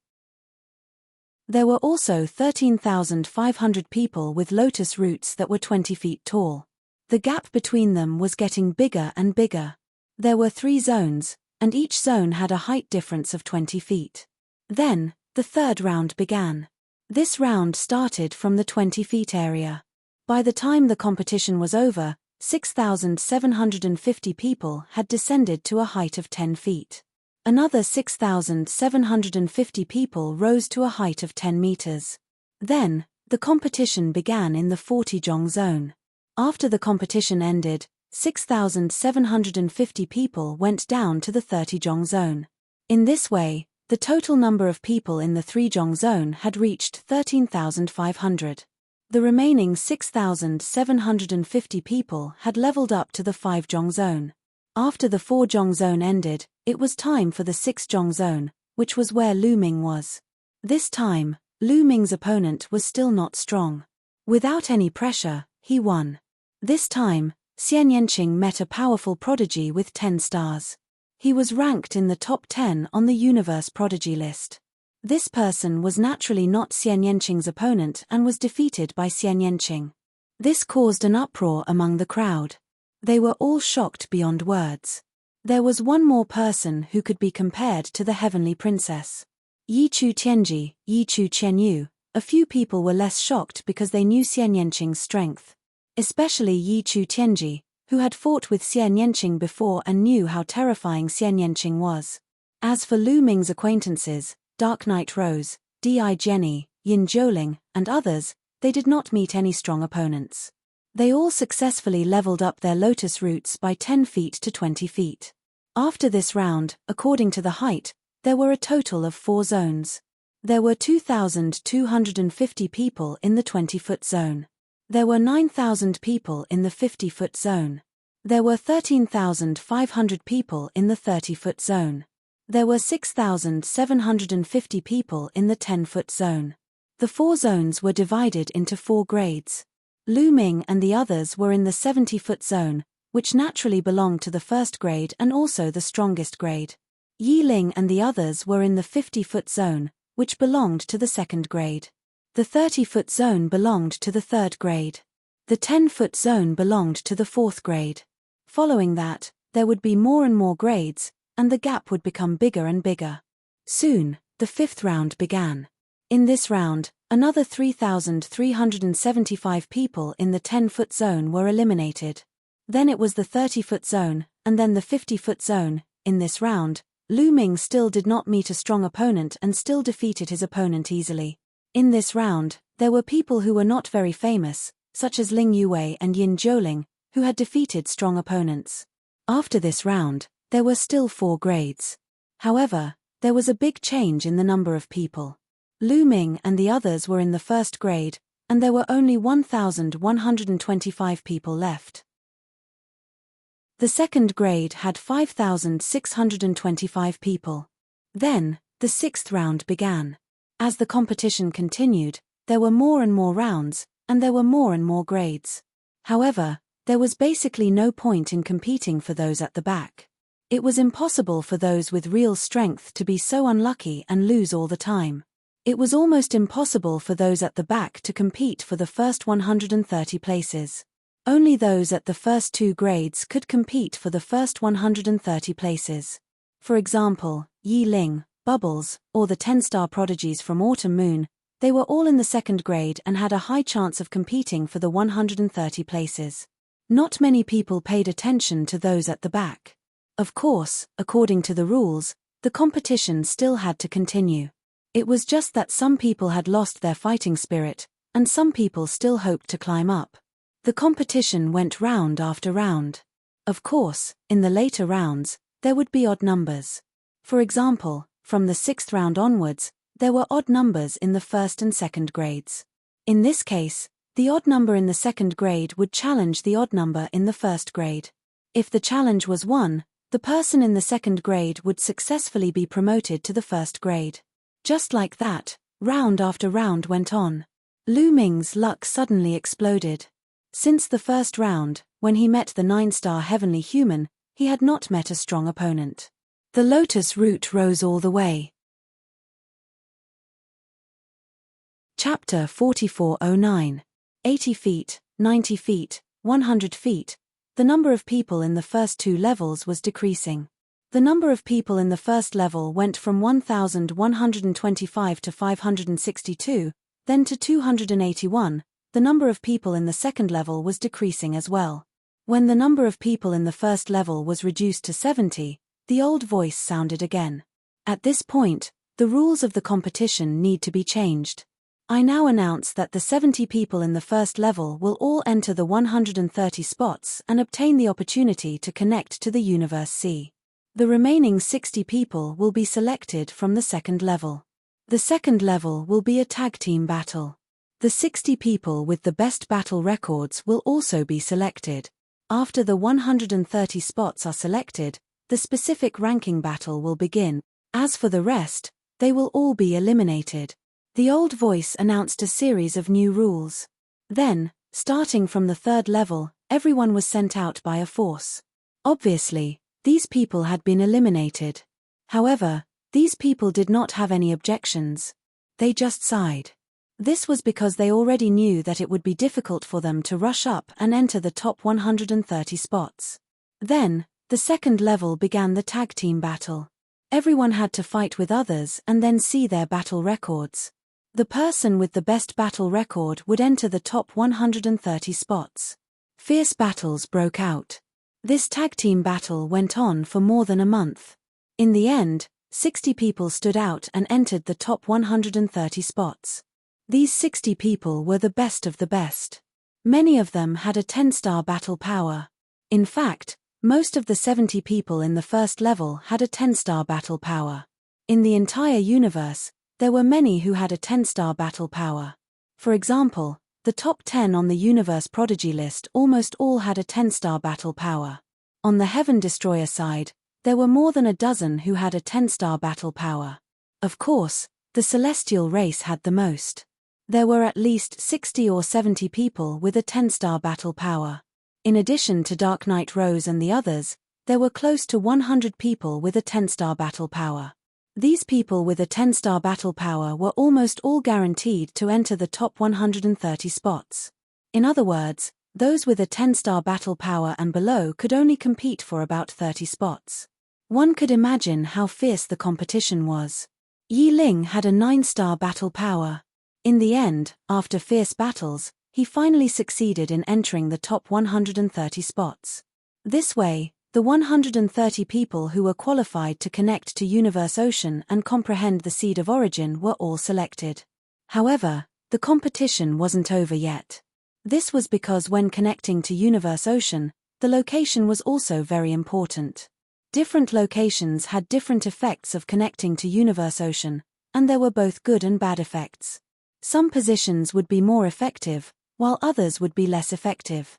Speaker 1: There were also 13,500 people with lotus roots that were 20 feet tall. The gap between them was getting bigger and bigger. There were 3 zones, and each zone had a height difference of 20 feet. Then, the third round began. This round started from the 20 feet area. By the time the competition was over, 6,750 people had descended to a height of 10 feet. Another 6,750 people rose to a height of 10 meters. Then, the competition began in the 40 jong zone. After the competition ended, 6,750 people went down to the 30 jong zone. In this way, the total number of people in the 3 jong zone had reached 13,500. The remaining 6,750 people had leveled up to the 5 jong zone. After the 4 jong zone ended, it was time for the 6 jong zone, which was where Lu Ming was. This time, Lu Ming's opponent was still not strong. Without any pressure, he won. This time, Xian Yanqing met a powerful prodigy with 10 stars. He was ranked in the top 10 on the universe prodigy list. This person was naturally not Xian Yanqing's opponent and was defeated by Xian Yanqing. This caused an uproar among the crowd. They were all shocked beyond words. There was one more person who could be compared to the heavenly princess. Yi Chu Tianji, Yi Chu Qianyu. A few people were less shocked because they knew Xian Yanqing's strength. Especially Yi Chu Tianji, who had fought with Xian Yanqing before and knew how terrifying Xian Yanqing was. As for Lu Ming's acquaintances, Dark Knight Rose, Di Jenny, Yin Zhouling, and others, they did not meet any strong opponents. They all successfully leveled up their lotus roots by 10 feet to 20 feet. After this round, according to the height, there were a total of 4 zones. There were 2,250 people in the 20-foot zone. There were 9,000 people in the 50-foot zone. There were 13,500 people in the 30-foot zone. There were 6,750 people in the 10-foot zone. The 4 zones were divided into 4 grades. Lu Ming and the others were in the 70-foot zone, which naturally belonged to the first grade and also the strongest grade. Yi Ling and the others were in the 50-foot zone, which belonged to the second grade. The 30-foot zone belonged to the third grade. The 10-foot zone belonged to the 4th grade. Following that, there would be more and more grades, and the gap would become bigger and bigger. Soon, the 5th round began. In this round, another 3,375 people in the 10-foot zone were eliminated. Then it was the 30-foot zone, and then the 50-foot zone. In this round, Lu Ming still did not meet a strong opponent and still defeated his opponent easily. In this round, there were people who were not very famous, such as Ling Yuwei and Yin Zhouling, who had defeated strong opponents. After this round, there were still 4 grades. However, there was a big change in the number of people. Lu Ming and the others were in the first grade, and there were only 1,125 people left. The second grade had 5,625 people. Then, the 6th round began. As the competition continued, there were more and more rounds, and there were more and more grades. However, there was basically no point in competing for those at the back. It was impossible for those with real strength to be so unlucky and lose all the time. It was almost impossible for those at the back to compete for the first 130 places. Only those at the first 2 grades could compete for the first 130 places. For example, Yi Ling, Bubbles, or the 10-star prodigies from Autumn Moon, they were all in the 2nd grade and had a high chance of competing for the 130 places. Not many people paid attention to those at the back. Of course, according to the rules, the competition still had to continue. It was just that some people had lost their fighting spirit, and some people still hoped to climb up. The competition went round after round. Of course, in the later rounds, there would be odd numbers. For example, from the 6th round onwards, there were odd numbers in the 1st and 2nd grades. In this case, the odd number in the 2nd grade would challenge the odd number in the 1st grade. If the challenge was won, the person in the 2nd grade would successfully be promoted to the 1st grade. Just like that, round after round went on. Lu Ming's luck suddenly exploded. Since the 1st round, when he met the 9-star heavenly human, he had not met a strong opponent. The lotus root rose all the way. Chapter 4409. 80 feet, 90 feet, 100 feet. The number of people in the first 2 levels was decreasing. The number of people in the first level went from 1,125 to 562, then to 281. The number of people in the 2nd level was decreasing as well. When the number of people in the 1st level was reduced to 70, the old voice sounded again. At this point, the rules of the competition need to be changed. I now announce that the 70 people in the 1st level will all enter the 130 spots and obtain the opportunity to connect to the Universe Sea. The remaining 60 people will be selected from the 2nd level. The 2nd level will be a tag team battle. The 60 people with the best battle records will also be selected. After the 130 spots are selected, the specific ranking battle will begin. As for the rest, they will all be eliminated. The old voice announced a series of new rules. Then, starting from the 3rd level, everyone was sent out by a force. Obviously, these people had been eliminated. However, these people did not have any objections. They just sighed. This was because they already knew that it would be difficult for them to rush up and enter the top 130 spots. Then, the 2nd level began the tag team battle. Everyone had to fight with others and then see their battle records. The person with the best battle record would enter the top 130 spots. Fierce battles broke out. This tag team battle went on for more than a month. In the end, 60 people stood out and entered the top 130 spots. These 60 people were the best of the best. Many of them had a 10-star battle power. In fact, most of the 70 people in the 1st level had a 10-star battle power. In the entire universe, there were many who had a 10-star battle power. For example, the top 10 on the Universe Prodigy list almost all had a 10-star battle power. On the Heaven Destroyer side, there were more than a dozen who had a 10-star battle power. Of course, the Celestial race had the most. There were at least 60 or 70 people with a 10-star battle power. In addition to Dark Knight Rose and the others, there were close to 100 people with a 10-star battle power. These people with a 10-star battle power were almost all guaranteed to enter the top 130 spots. In other words, those with a 10-star battle power and below could only compete for about 30 spots. One could imagine how fierce the competition was. Yi Ling had a 9-star battle power. In the end, after fierce battles, he finally succeeded in entering the top 130 spots. This way, the 130 people who were qualified to connect to Universe Ocean and comprehend the Seed of Origin were all selected. However, the competition wasn't over yet. This was because when connecting to Universe Ocean, the location was also very important. Different locations had different effects of connecting to Universe Ocean, and there were both good and bad effects. Some positions would be more effective, while others would be less effective.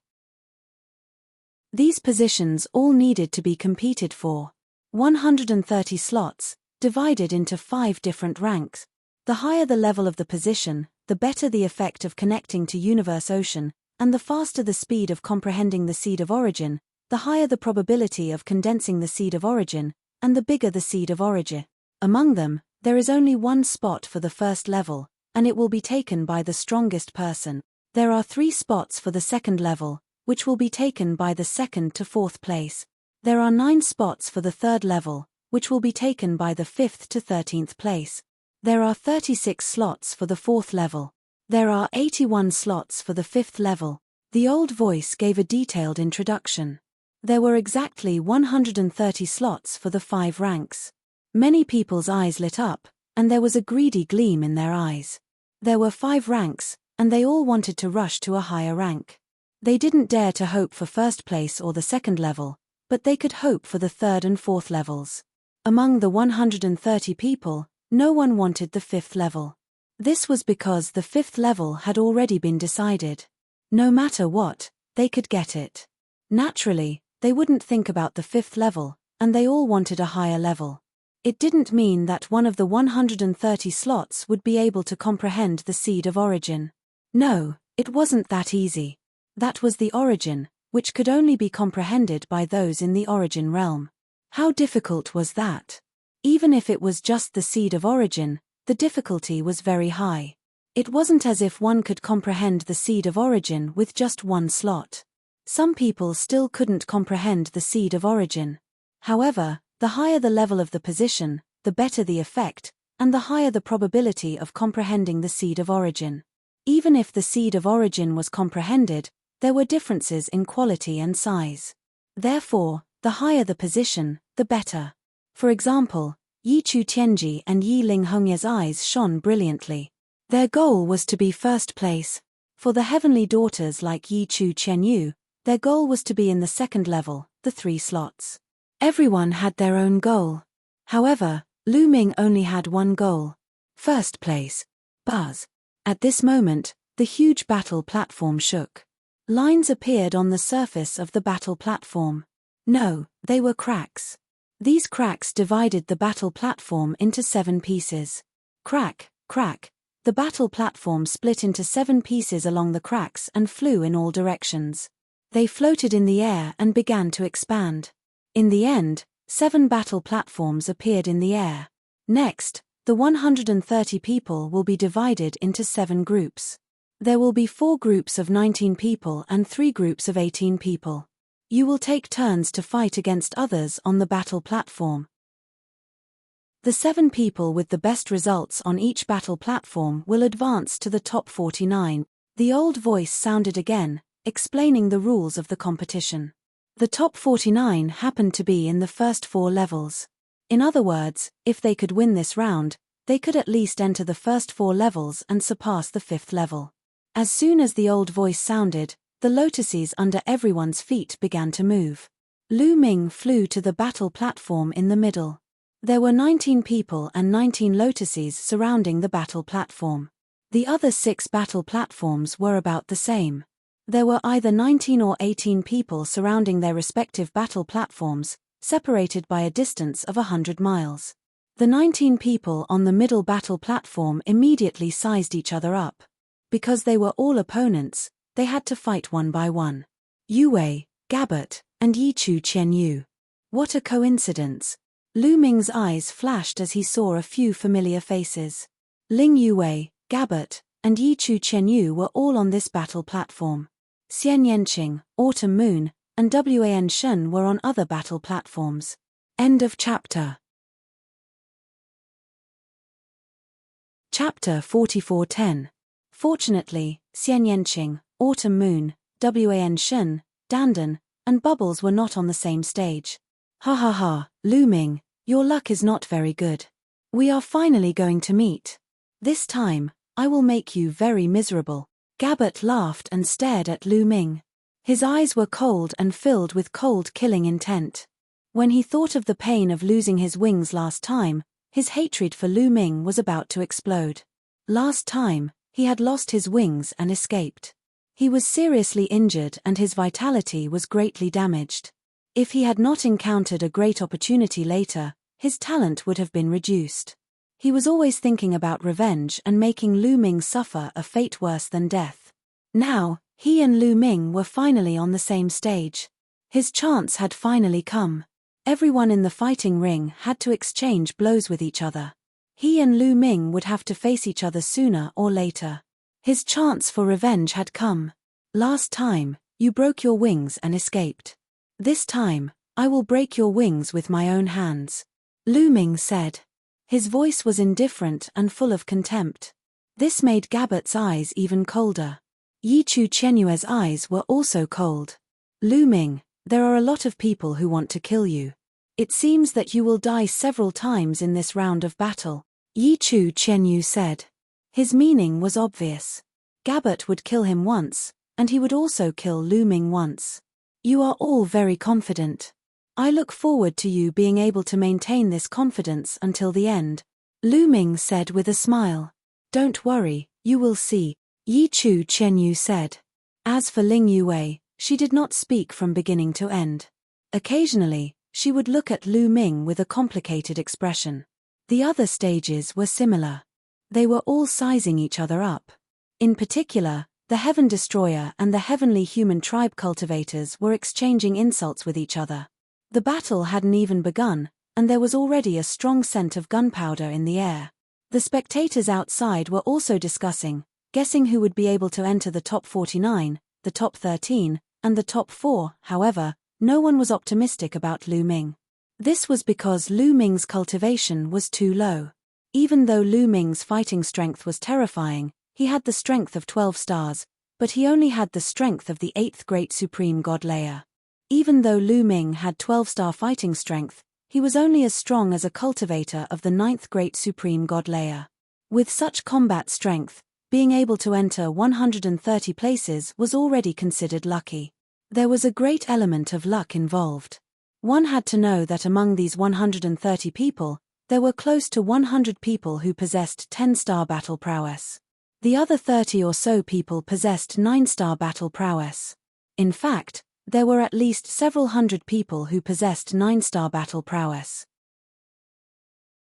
Speaker 1: These positions all needed to be competed for. 130 slots, divided into 5 different ranks. The higher the level of the position, the better the effect of connecting to Universe Ocean, and the faster the speed of comprehending the Seed of Origin, the higher the probability of condensing the Seed of Origin, and the bigger the Seed of Origin. Among them, There is only one spot for the first level, and it will be taken by the strongest person. There are 3 spots for the second level, which will be taken by the second to 4th place. There are 9 spots for the third level, which will be taken by the 5th to 13th place. There are 36 slots for the 4th level. There are 81 slots for the 5th level. The old voice gave a detailed introduction. There were exactly 130 slots for the 5 ranks. Many people's eyes lit up, and there was a greedy gleam in their eyes. There were 5 ranks, and they all wanted to rush to a higher rank. They didn't dare to hope for first place or the second level, but they could hope for the 3rd and 4th levels. Among the 130 people, no one wanted the 5th level. This was because the 5th level had already been decided. No matter what, they could get it. Naturally, they wouldn't think about the 5th level, and they all wanted a higher level. It didn't mean that one of the 130 slots would be able to comprehend the seed of origin. No, it wasn't that easy. That was the origin, which could only be comprehended by those in the origin realm. How difficult was that? Even if it was just the seed of origin, the difficulty was very high. It wasn't as if one could comprehend the seed of origin with just one slot. Some people still couldn't comprehend the seed of origin. However, the higher the level of the position, the better the effect, and the higher the probability of comprehending the seed of origin. Even if the seed of origin was comprehended, there were differences in quality and size. Therefore, the higher the position, the better. For example, Yi Chu Tianji and Yi Ling Hongye's eyes shone brilliantly. Their goal was to be first place. For the heavenly daughters like Yi Chu Tianyu, their goal was to be in the second level, the 3 slots. Everyone had their own goal. However, Lu Ming only had one goal. First place. Buzz. At this moment, the huge battle platform shook. Lines appeared on the surface of the battle platform. No, they were cracks. These cracks divided the battle platform into 7 pieces. Crack, crack. The battle platform split into 7 pieces along the cracks and flew in all directions. They floated in the air and began to expand. In the end, 7 battle platforms appeared in the air. Next, the 130 people will be divided into 7 groups. There will be 4 groups of 19 people and 3 groups of 18 people. You will take turns to fight against others on the battle platform. The 7 people with the best results on each battle platform will advance to the top 49. The old voice sounded again, explaining the rules of the competition. The top 49 happened to be in the first 4 levels. In other words, if they could win this round, they could at least enter the first 4 levels and surpass the 5th level. As soon as the old voice sounded, the lotuses under everyone's feet began to move. Lu Ming flew to the battle platform in the middle. There were 19 people and 19 lotuses surrounding the battle platform. The other 6 battle platforms were about the same. There were either 19 or 18 people surrounding their respective battle platforms, separated by a distance of 100 miles. The 19 people on the middle battle platform immediately sized each other up. Because they were all opponents, they had to fight one by one. Yue, Gabbert, and Yi Chu Qianyu. What a coincidence. Lu Ming's eyes flashed as he saw a few familiar faces. Ling Yue, Gabbert, and Yi Chu Qianyu were all on this battle platform. Xian Yanqing, Autumn Moon, and Wan Shen were on other battle platforms. End of chapter. Chapter 44:10. Fortunately, Xian Yanqing, Autumn Moon, Wan Shen, Dandan, and Bubbles were not on the same stage. Ha ha ha, Lu Ming, your luck is not very good. We are finally going to meet. This time, I will make you very miserable. Gabbert laughed and stared at Lu Ming. His eyes were cold and filled with cold killing intent. When he thought of the pain of losing his wings last time, his hatred for Lu Ming was about to explode. Last time, he had lost his wings and escaped. He was seriously injured and his vitality was greatly damaged. If he had not encountered a great opportunity later, his talent would have been reduced. He was always thinking about revenge and making Lu Ming suffer a fate worse than death. Now, he and Lu Ming were finally on the same stage. His chance had finally come. Everyone in the fighting ring had to exchange blows with each other. He and Lu Ming would have to face each other sooner or later. His chance for revenge had come. Last time, you broke your wings and escaped. This time, I will break your wings with my own hands. Lu Ming said. His voice was indifferent and full of contempt. This made Gabet's eyes even colder. Yi Chu Chenyue's eyes were also cold. Lu Ming, there are a lot of people who want to kill you. It seems that you will die several times in this round of battle, Yi Chu Chenyu said. His meaning was obvious. Gabet would kill him once, and he would also kill Lu Ming once. You are all very confident. I look forward to you being able to maintain this confidence until the end, Lu Ming said with a smile. Don't worry, you will see, Yi Chu Chenyu said. As for Ling Yue, she did not speak from beginning to end. Occasionally, she would look at Lu Ming with a complicated expression. The other stages were similar. They were all sizing each other up. In particular, the Heaven Destroyer and the Heavenly Human Tribe cultivators were exchanging insults with each other. The battle hadn't even begun, and there was already a strong scent of gunpowder in the air. The spectators outside were also discussing, guessing who would be able to enter the top 49, the top 13, and the top 4. However, no one was optimistic about Lu Ming. This was because Lu Ming's cultivation was too low. Even though Lu Ming's fighting strength was terrifying, he had the strength of 12 stars, but he only had the strength of the 8th Great Supreme God layer. Even though Lu Ming had 12-star fighting strength, he was only as strong as a cultivator of the 9th Great Supreme God layer. With such combat strength, being able to enter 130 places was already considered lucky. There was a great element of luck involved. One had to know that among these 130 people, there were close to 100 people who possessed 10-star battle prowess. The other 30 or so people possessed 9-star battle prowess. In fact, there were at least several hundred people who possessed 9-star battle prowess.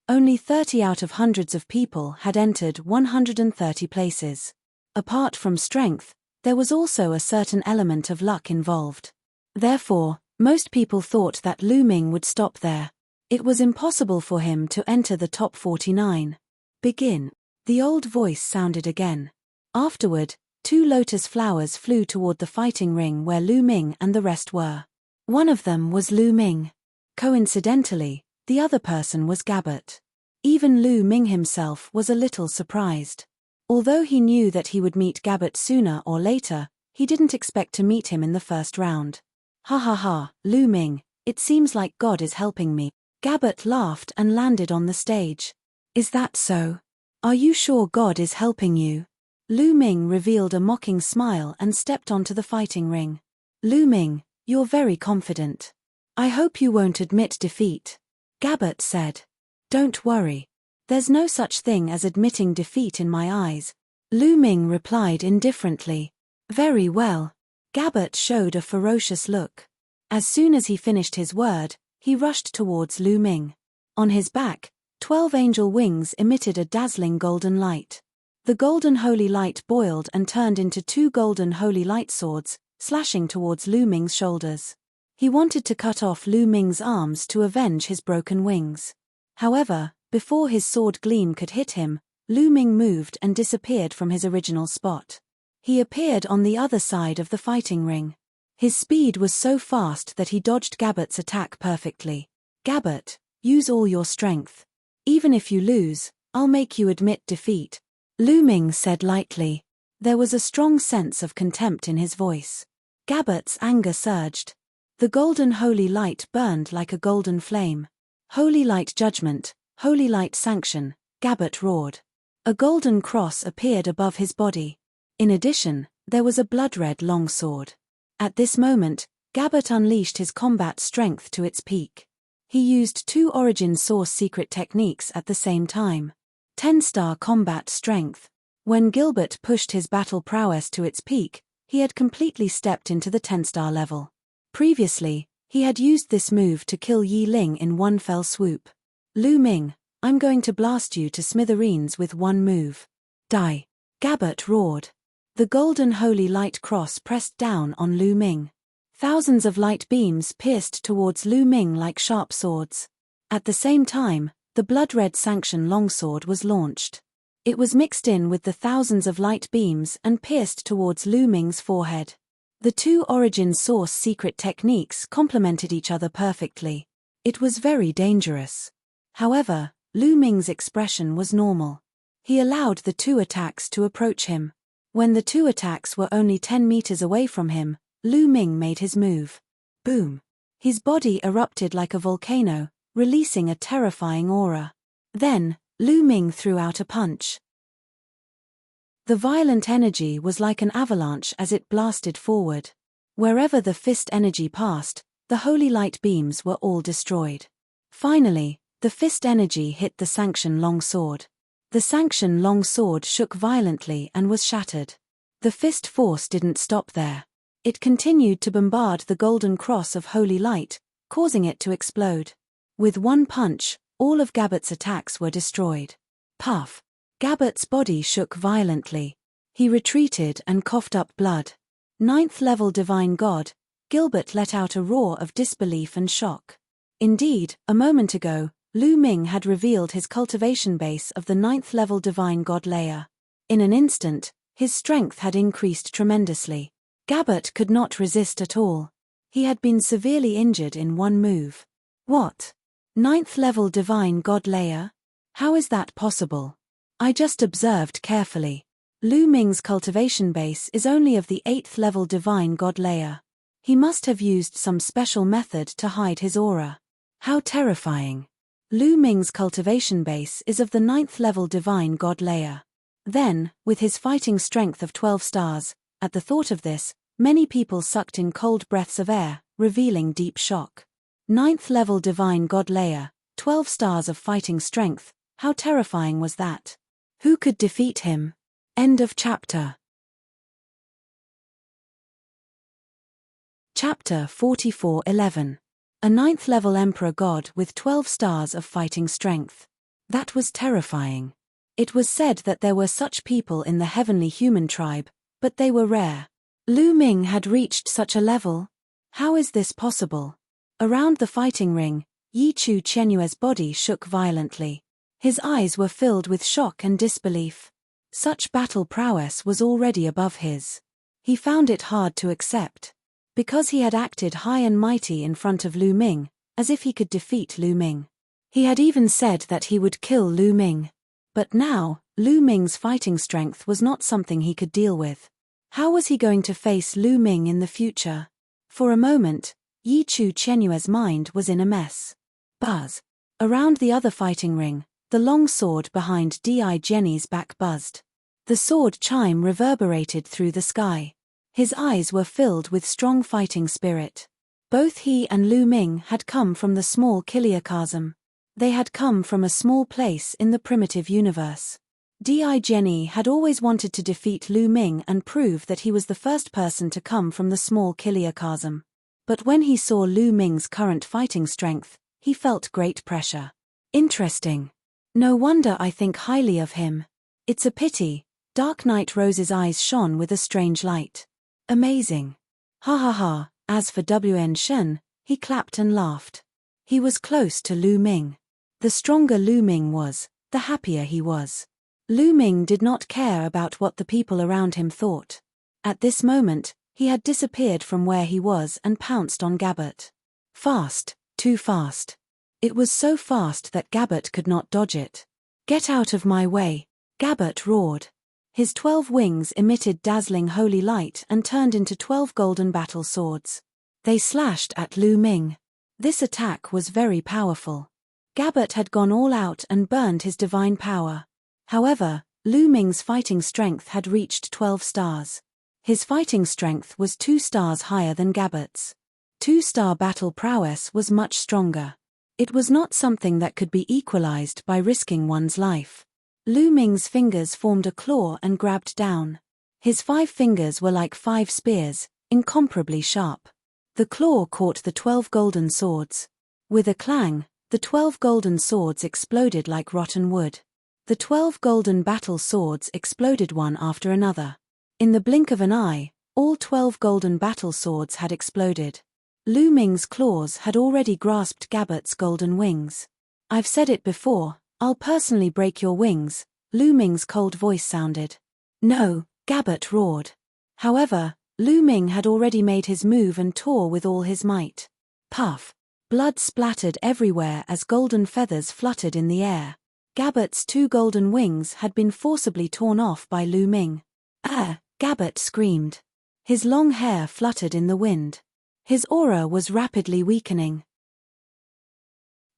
Speaker 1: Only 30 out of hundreds of people had entered 130 places. Apart from strength, there was also a certain element of luck involved. Therefore, most people thought that Lu Ming would stop there. It was impossible for him to enter the top 49. Begin. The old voice sounded again. Afterward, 2 lotus flowers flew toward the fighting ring where Lu Ming and the rest were. One of them was Lu Ming. Coincidentally, the other person was Gabet. Even Lu Ming himself was a little surprised. Although he knew that he would meet Gabet sooner or later, he didn't expect to meet him in the first round. Ha ha ha, Lu Ming, it seems like God is helping me. Gabet laughed and landed on the stage. Is that so? Are you sure God is helping you? Lu Ming revealed a mocking smile and stepped onto the fighting ring. Lu Ming, you're very confident. I hope you won't admit defeat. Gabet said. Don't worry. There's no such thing as admitting defeat in my eyes. Lu Ming replied indifferently. Very well. Gabet showed a ferocious look. As soon as he finished his word, he rushed towards Lu Ming. On his back, 12 angel wings emitted a dazzling golden light. The golden holy light boiled and turned into 2 golden holy light swords, slashing towards Lu Ming's shoulders. He wanted to cut off Lu Ming's arms to avenge his broken wings. However, before his sword gleam could hit him, Lu Ming moved and disappeared from his original spot. He appeared on the other side of the fighting ring. His speed was so fast that he dodged Gabet's attack perfectly. Gabet, use all your strength. Even if you lose, I'll make you admit defeat, Lu Ming said lightly. There was a strong sense of contempt in his voice. Gabet's anger surged. The golden holy light burned like a golden flame. Holy light judgment, holy light sanction, Gabet roared. A golden cross appeared above his body. In addition, there was a blood-red long sword. At this moment, Gabet unleashed his combat strength to its peak. He used 2 origin source secret techniques at the same time. 10-star combat strength. When Gilbert pushed his battle prowess to its peak, he had completely stepped into the 10-star level. Previously, he had used this move to kill Yi Ling in one fell swoop. Lu Ming, I'm going to blast you to smithereens with one move. Die. Gabet roared. The golden holy light cross pressed down on Lu Ming. Thousands of light beams pierced towards Lu Ming like sharp swords. At the same time, the blood-red sanction longsword was launched. It was mixed in with the thousands of light beams and pierced towards Lu Ming's forehead. The two origin source secret techniques complemented each other perfectly. It was very dangerous. However, Lu Ming's expression was normal. He allowed the two attacks to approach him. When the two attacks were only 10 meters away from him, Lu Ming made his move. Boom! His body erupted like a volcano, releasing a terrifying aura. Then, Lu Ming threw out a punch. The violent energy was like an avalanche as it blasted forward. Wherever the fist energy passed, the holy light beams were all destroyed. Finally, the fist energy hit the sanction longsword. The sanction longsword shook violently and was shattered. The fist force didn't stop there. It continued to bombard the golden cross of holy light, causing it to explode. With one punch, all of Gabbert's attacks were destroyed. Puff! Gabbert's body shook violently. He retreated and coughed up blood. 9th level divine god, Gilbert let out a roar of disbelief and shock. Indeed, a moment ago, Lu Ming had revealed his cultivation base of the 9th level divine god layer. In an instant, his strength had increased tremendously. Gabbert could not resist at all. He had been severely injured in one move. What? 9th level divine god layer? How is that possible? I just observed carefully. Lu Ming's cultivation base is only of the 8th level divine god layer. He must have used some special method to hide his aura. How terrifying. Lu Ming's cultivation base is of the 9th level divine god layer. Then, with his fighting strength of 12 stars, at the thought of this, many people sucked in cold breaths of air, revealing deep shock. 9th level divine god layer, 12 stars of fighting strength, how terrifying was that? Who could defeat him? End of chapter. Chapter 44:11. A 9th level emperor god with 12 stars of fighting strength. That was terrifying. It was said that there were such people in the heavenly human tribe, but they were rare. Lu Ming had reached such a level? How is this possible? Around the fighting ring, Yi Chu Qianyue's body shook violently. His eyes were filled with shock and disbelief. Such battle prowess was already above his. He found it hard to accept. Because he had acted high and mighty in front of Lu Ming, as if he could defeat Lu Ming. He had even said that he would kill Lu Ming. But now, Lu Ming's fighting strength was not something he could deal with. How was he going to face Lu Ming in the future? For a moment, Yi Chu Qianyue's mind was in a mess. Buzz. Around the other fighting ring, the long sword behind Di Jenny's back buzzed. The sword chime reverberated through the sky. His eyes were filled with strong fighting spirit. Both he and Lu Ming had come from the small Kiliakasm. They had come from a small place in the primitive universe. Di Jenny had always wanted to defeat Lu Ming and prove that he was the first person to come from the small Kiliakasm. But when he saw Lu Ming's current fighting strength, he felt great pressure. Interesting. No wonder I think highly of him. It's a pity. Dark Knight Rose's eyes shone with a strange light. Amazing. Ha ha ha. As for W.N. Shen, he clapped and laughed. He was close to Lu Ming. The stronger Lu Ming was, the happier he was. Lu Ming did not care about what the people around him thought. At this moment, he had disappeared from where he was and pounced on Gabbert. Fast, too fast. It was so fast that Gabbert could not dodge it. Get out of my way, Gabbert roared. His 12 wings emitted dazzling holy light and turned into 12 golden battle swords. They slashed at Lu Ming. This attack was very powerful. Gabbert had gone all out and burned his divine power. However, Lu Ming's fighting strength had reached 12 stars. His fighting strength was 2 stars higher than Gabbert's. 2-star battle prowess was much stronger. It was not something that could be equalized by risking one's life. Lu Ming's fingers formed a claw and grabbed down. His 5 fingers were like 5 spears, incomparably sharp. The claw caught the 12 golden swords. With a clang, the 12 golden swords exploded like rotten wood. The 12 golden battle swords exploded one after another. In the blink of an eye, all 12 golden battle swords had exploded. Lu Ming's claws had already grasped Gabbert's golden wings. I've said it before, I'll personally break your wings, Lu Ming's cold voice sounded. No, Gabbett roared. However, Lu Ming had already made his move and tore with all his might. Puff! Blood splattered everywhere as golden feathers fluttered in the air. Gabbett's 2 golden wings had been forcibly torn off by Lu Ming. Ah! Gabbett screamed. His long hair fluttered in the wind. His aura was rapidly weakening.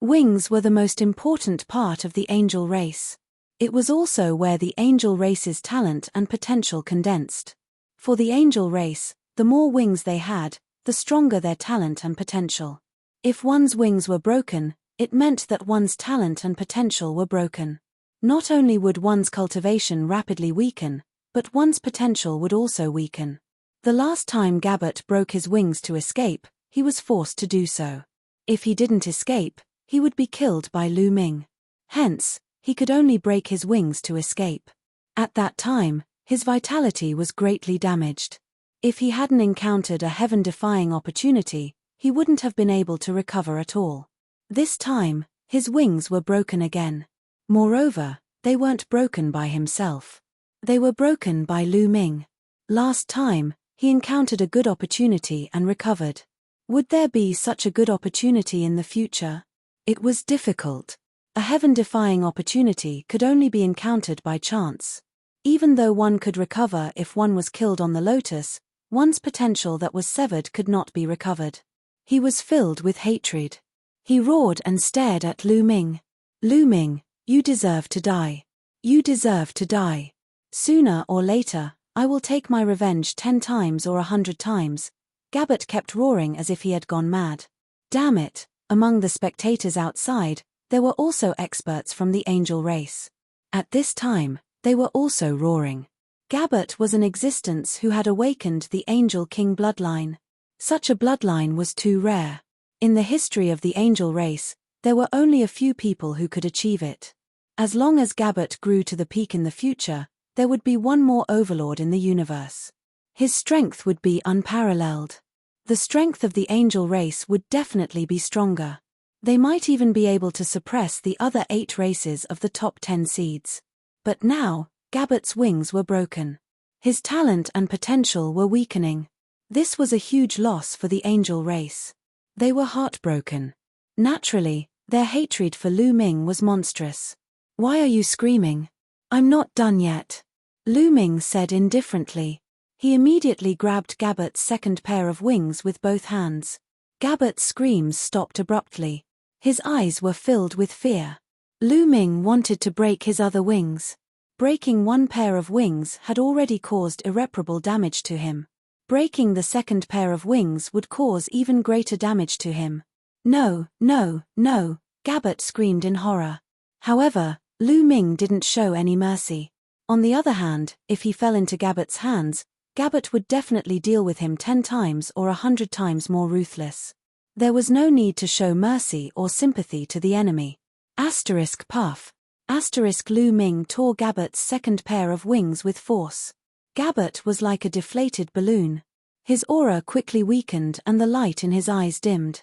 Speaker 1: Wings were the most important part of the angel race. It was also where the angel race's talent and potential condensed. For the angel race, the more wings they had, the stronger their talent and potential. If one's wings were broken, it meant that one's talent and potential were broken. Not only would one's cultivation rapidly weaken, but one's potential would also weaken. The last time Gabbett broke his wings to escape, he was forced to do so. If he didn't escape, he would be killed by Lu Ming. Hence, he could only break his wings to escape. At that time, his vitality was greatly damaged. If he hadn't encountered a heaven-defying opportunity, he wouldn't have been able to recover at all. This time, his wings were broken again. Moreover, they weren't broken by himself. They were broken by Lu Ming. Last time, he encountered a good opportunity and recovered. Would there be such a good opportunity in the future? It was difficult. A heaven-defying opportunity could only be encountered by chance. Even though one could recover if one was killed on the lotus, one's potential that was severed could not be recovered. He was filled with hatred. He roared and stared at Lu Ming. Lu Ming, you deserve to die. You deserve to die. Sooner or later, I will take my revenge 10 times or 100 times. Gabbett kept roaring as if he had gone mad. Damn it, among the spectators outside, there were also experts from the angel race. At this time, they were also roaring. Gabbett was an existence who had awakened the Angel King bloodline. Such a bloodline was too rare. In the history of the angel race, there were only a few people who could achieve it. As long as Gabbett grew to the peak in the future, there would be one more overlord in the universe. His strength would be unparalleled. The strength of the angel race would definitely be stronger. They might even be able to suppress the other 8 races of the top 10 seeds. But now, Gabbett's wings were broken. His talent and potential were weakening. This was a huge loss for the angel race. They were heartbroken. Naturally, their hatred for Lu Ming was monstrous. Why are you screaming? I'm not done yet. Lu Ming said indifferently. He immediately grabbed Gabbett's second pair of wings with both hands. Gabbett's screams stopped abruptly. His eyes were filled with fear. Lu Ming wanted to break his other wings. Breaking one pair of wings had already caused irreparable damage to him. Breaking the second pair of wings would cause even greater damage to him. No, no, no, Gabbett screamed in horror. However, Lu Ming didn't show any mercy. On the other hand, if he fell into Gabbett's hands, Gabbett would definitely deal with him 10 times or 100 times more ruthless. There was no need to show mercy or sympathy to the enemy. Asterisk puff. Asterisk Lu Ming tore Gabbett's second pair of wings with force. Gabbett was like a deflated balloon. His aura quickly weakened and the light in his eyes dimmed.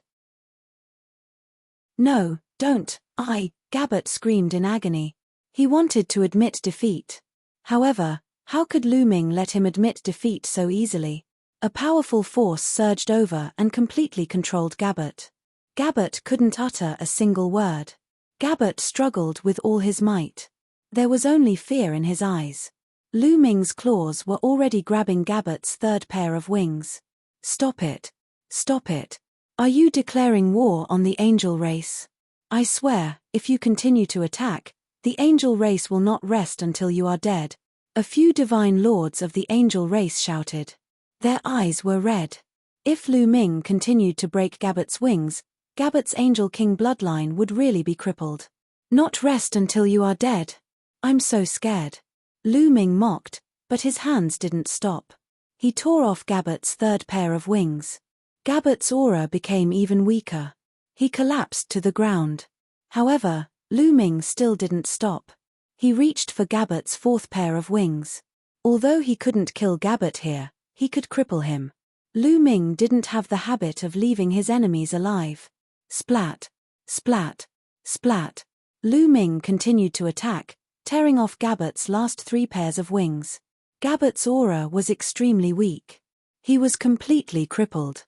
Speaker 1: No, don't, Gabbett screamed in agony. He wanted to admit defeat. However, how could Lu Ming let him admit defeat so easily? A powerful force surged over and completely controlled Gabbett. Gabbett couldn't utter a single word. Gabbett struggled with all his might. There was only fear in his eyes. Lu Ming's claws were already grabbing Gabbett's third pair of wings. Stop it. Stop it. Are you declaring war on the angel race? I swear, if you continue to attack, the angel race will not rest until you are dead. A few divine lords of the angel race shouted. Their eyes were red. If Lu Ming continued to break Gabbett's wings, Gabbett's Angel King bloodline would really be crippled. Not rest until you are dead. I'm so scared. Lu Ming mocked, but his hands didn't stop. He tore off Gabbett's third pair of wings. Gabbett's aura became even weaker. He collapsed to the ground. However, Lu Ming still didn't stop. He reached for Gabbett's fourth pair of wings. Although he couldn't kill Gabbett here, he could cripple him. Lu Ming didn't have the habit of leaving his enemies alive. Splat. Splat. Splat! Lu Ming continued to attack, tearing off Gabbert's last 3 pairs of wings. Gabbert's aura was extremely weak. He was completely crippled.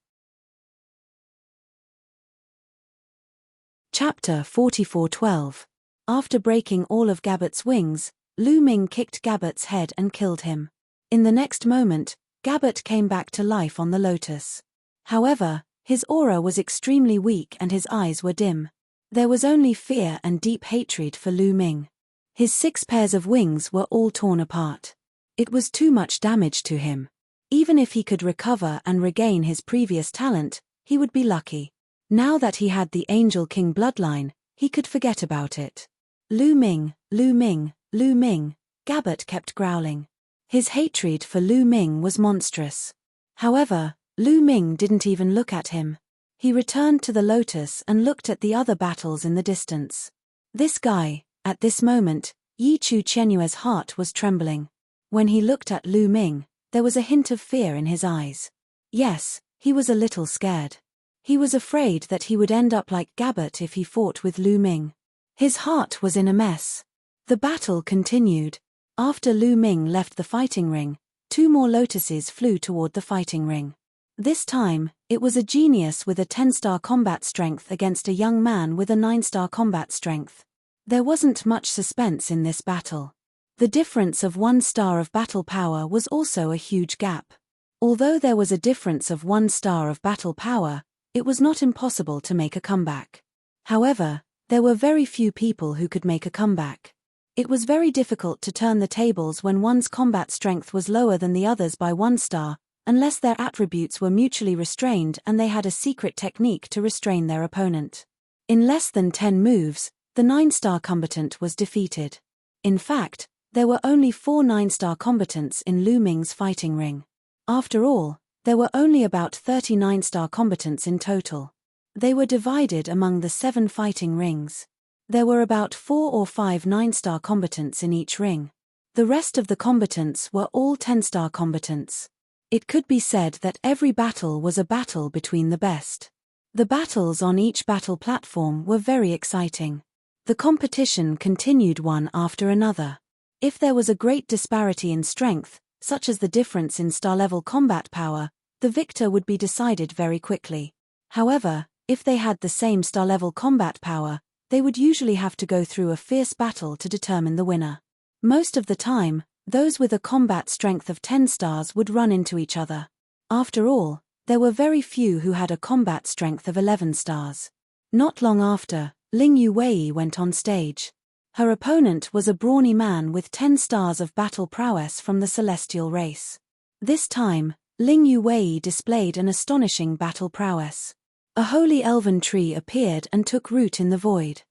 Speaker 1: Chapter 44:12. After breaking all of Gabbert's wings, Lu Ming kicked Gabbert's head and killed him. In the next moment, Gabbert came back to life on the lotus. However, his aura was extremely weak and his eyes were dim. There was only fear and deep hatred for Lu Ming. His 6 pairs of wings were all torn apart. It was too much damage to him. Even if he could recover and regain his previous talent, he would be lucky. Now that he had the Angel King bloodline, he could forget about it. Lu Ming, Lu Ming, Lu Ming, Gabbert kept growling. His hatred for Lu Ming was monstrous. However, Lu Ming didn't even look at him. He returned to the lotus and looked at the other battles in the distance. This guy, at this moment, Yi Chu Qianyue's heart was trembling. When he looked at Lu Ming, there was a hint of fear in his eyes. Yes, he was a little scared. He was afraid that he would end up like Gabbert if he fought with Lu Ming. His heart was in a mess. The battle continued. After Lu Ming left the fighting ring, 2 more lotuses flew toward the fighting ring. This time, it was a genius with a 10-star combat strength against a young man with a 9-star combat strength. There wasn't much suspense in this battle. The difference of 1 star of battle power was also a huge gap. Although there was a difference of 1 star of battle power, it was not impossible to make a comeback. However, there were very few people who could make a comeback. It was very difficult to turn the tables when one's combat strength was lower than the others by 1 star, unless their attributes were mutually restrained and they had a secret technique to restrain their opponent. In less than 10 moves, the 9-star combatant was defeated. In fact, there were only 4 9-star combatants in Lu Ming's fighting ring. After all, there were only about 30 9-star combatants in total. They were divided among the 7 fighting rings. There were about 4 or 5 9-star combatants in each ring. The rest of the combatants were all 10-star combatants. It could be said that every battle was a battle between the best. The battles on each battle platform were very exciting. The competition continued one after another. If there was a great disparity in strength, such as the difference in star-level combat power, the victor would be decided very quickly. However, if they had the same star-level combat power, they would usually have to go through a fierce battle to determine the winner. Most of the time, those with a combat strength of 10 stars would run into each other. After all, there were very few who had a combat strength of 11 stars. Not long after, Ling Yuwei went on stage. Her opponent was a brawny man with 10 stars of battle prowess from the celestial race. This time, Ling Yuwei displayed an astonishing battle prowess. A holy elven tree appeared and took root in the void.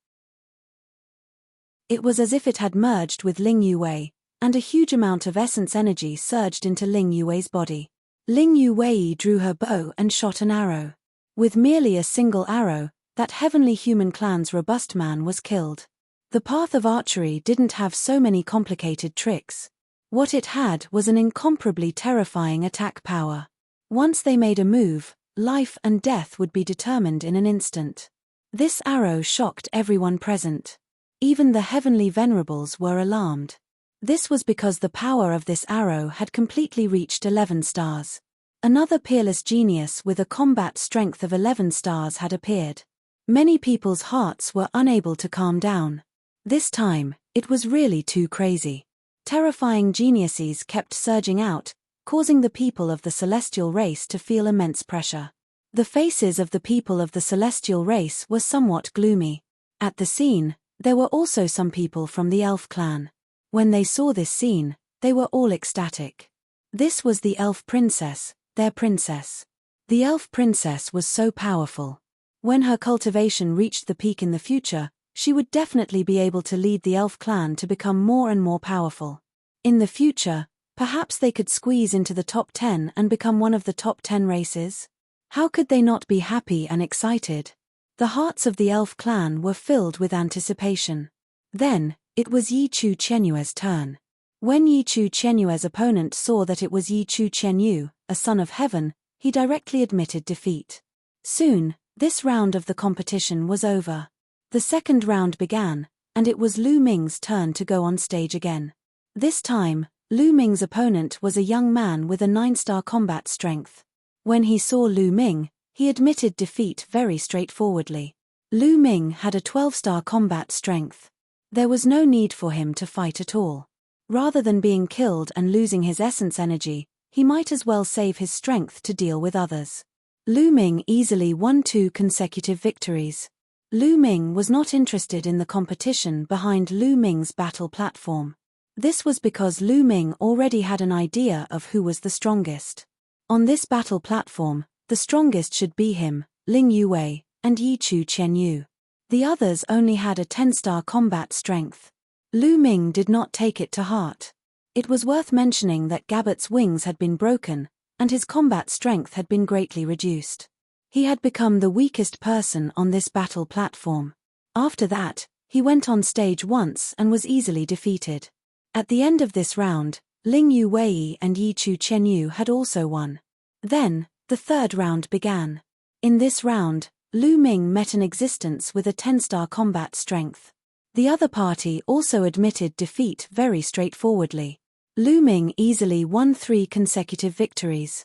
Speaker 1: It was as if it had merged with Ling Yuwei, and a huge amount of essence energy surged into Ling Yuwei's body. Ling Yuwei drew her bow and shot an arrow. With merely a single arrow, that heavenly human clan's robust man was killed. The path of archery didn't have so many complicated tricks. What it had was an incomparably terrifying attack power. Once they made a move, life and death would be determined in an instant. This arrow shocked everyone present. Even the heavenly venerables were alarmed. This was because the power of this arrow had completely reached 11 stars. Another peerless genius with a combat strength of 11 stars had appeared. Many people's hearts were unable to calm down. This time, it was really too crazy. Terrifying geniuses kept surging out, causing the people of the celestial race to feel immense pressure. The faces of the people of the celestial race were somewhat gloomy. At the scene, there were also some people from the elf clan. When they saw this scene, they were all ecstatic. This was the elf princess, their princess. The elf princess was so powerful. When her cultivation reached the peak in the future, she would definitely be able to lead the elf clan to become more and more powerful. In the future, perhaps they could squeeze into the top 10 and become one of the top 10 races. How could they not be happy and excited? The hearts of the elf clan were filled with anticipation. Then, it was Yi Chu Qianyue's turn. When Yi Chu Qianyue's opponent saw that it was Yi Chu Qianyu, a son of heaven, he directly admitted defeat. Soon, this round of the competition was over. The second round began, and it was Lu Ming's turn to go on stage again. This time, Lu Ming's opponent was a young man with a 9-star combat strength. When he saw Lu Ming, he admitted defeat very straightforwardly. Lu Ming had a 12-star combat strength. There was no need for him to fight at all. Rather than being killed and losing his essence energy, he might as well save his strength to deal with others. Lu Ming easily won 2 consecutive victories. Lu Ming was not interested in the competition behind Lu Ming's battle platform. This was because Lu Ming already had an idea of who was the strongest. On this battle platform, the strongest should be him, Ling Yuwei, and Yi Chu Qianyu. The others only had a 10-star combat strength. Lu Ming did not take it to heart. It was worth mentioning that Gabbat's wings had been broken, and his combat strength had been greatly reduced. He had become the weakest person on this battle platform. After that, he went on stage once and was easily defeated. At the end of this round, Ling Yuwei and Yi Chu Qianyu had also won. Then, the third round began. In this round, Lu Ming met an existence with a 10-star combat strength. The other party also admitted defeat very straightforwardly. Lu Ming easily won 3 consecutive victories.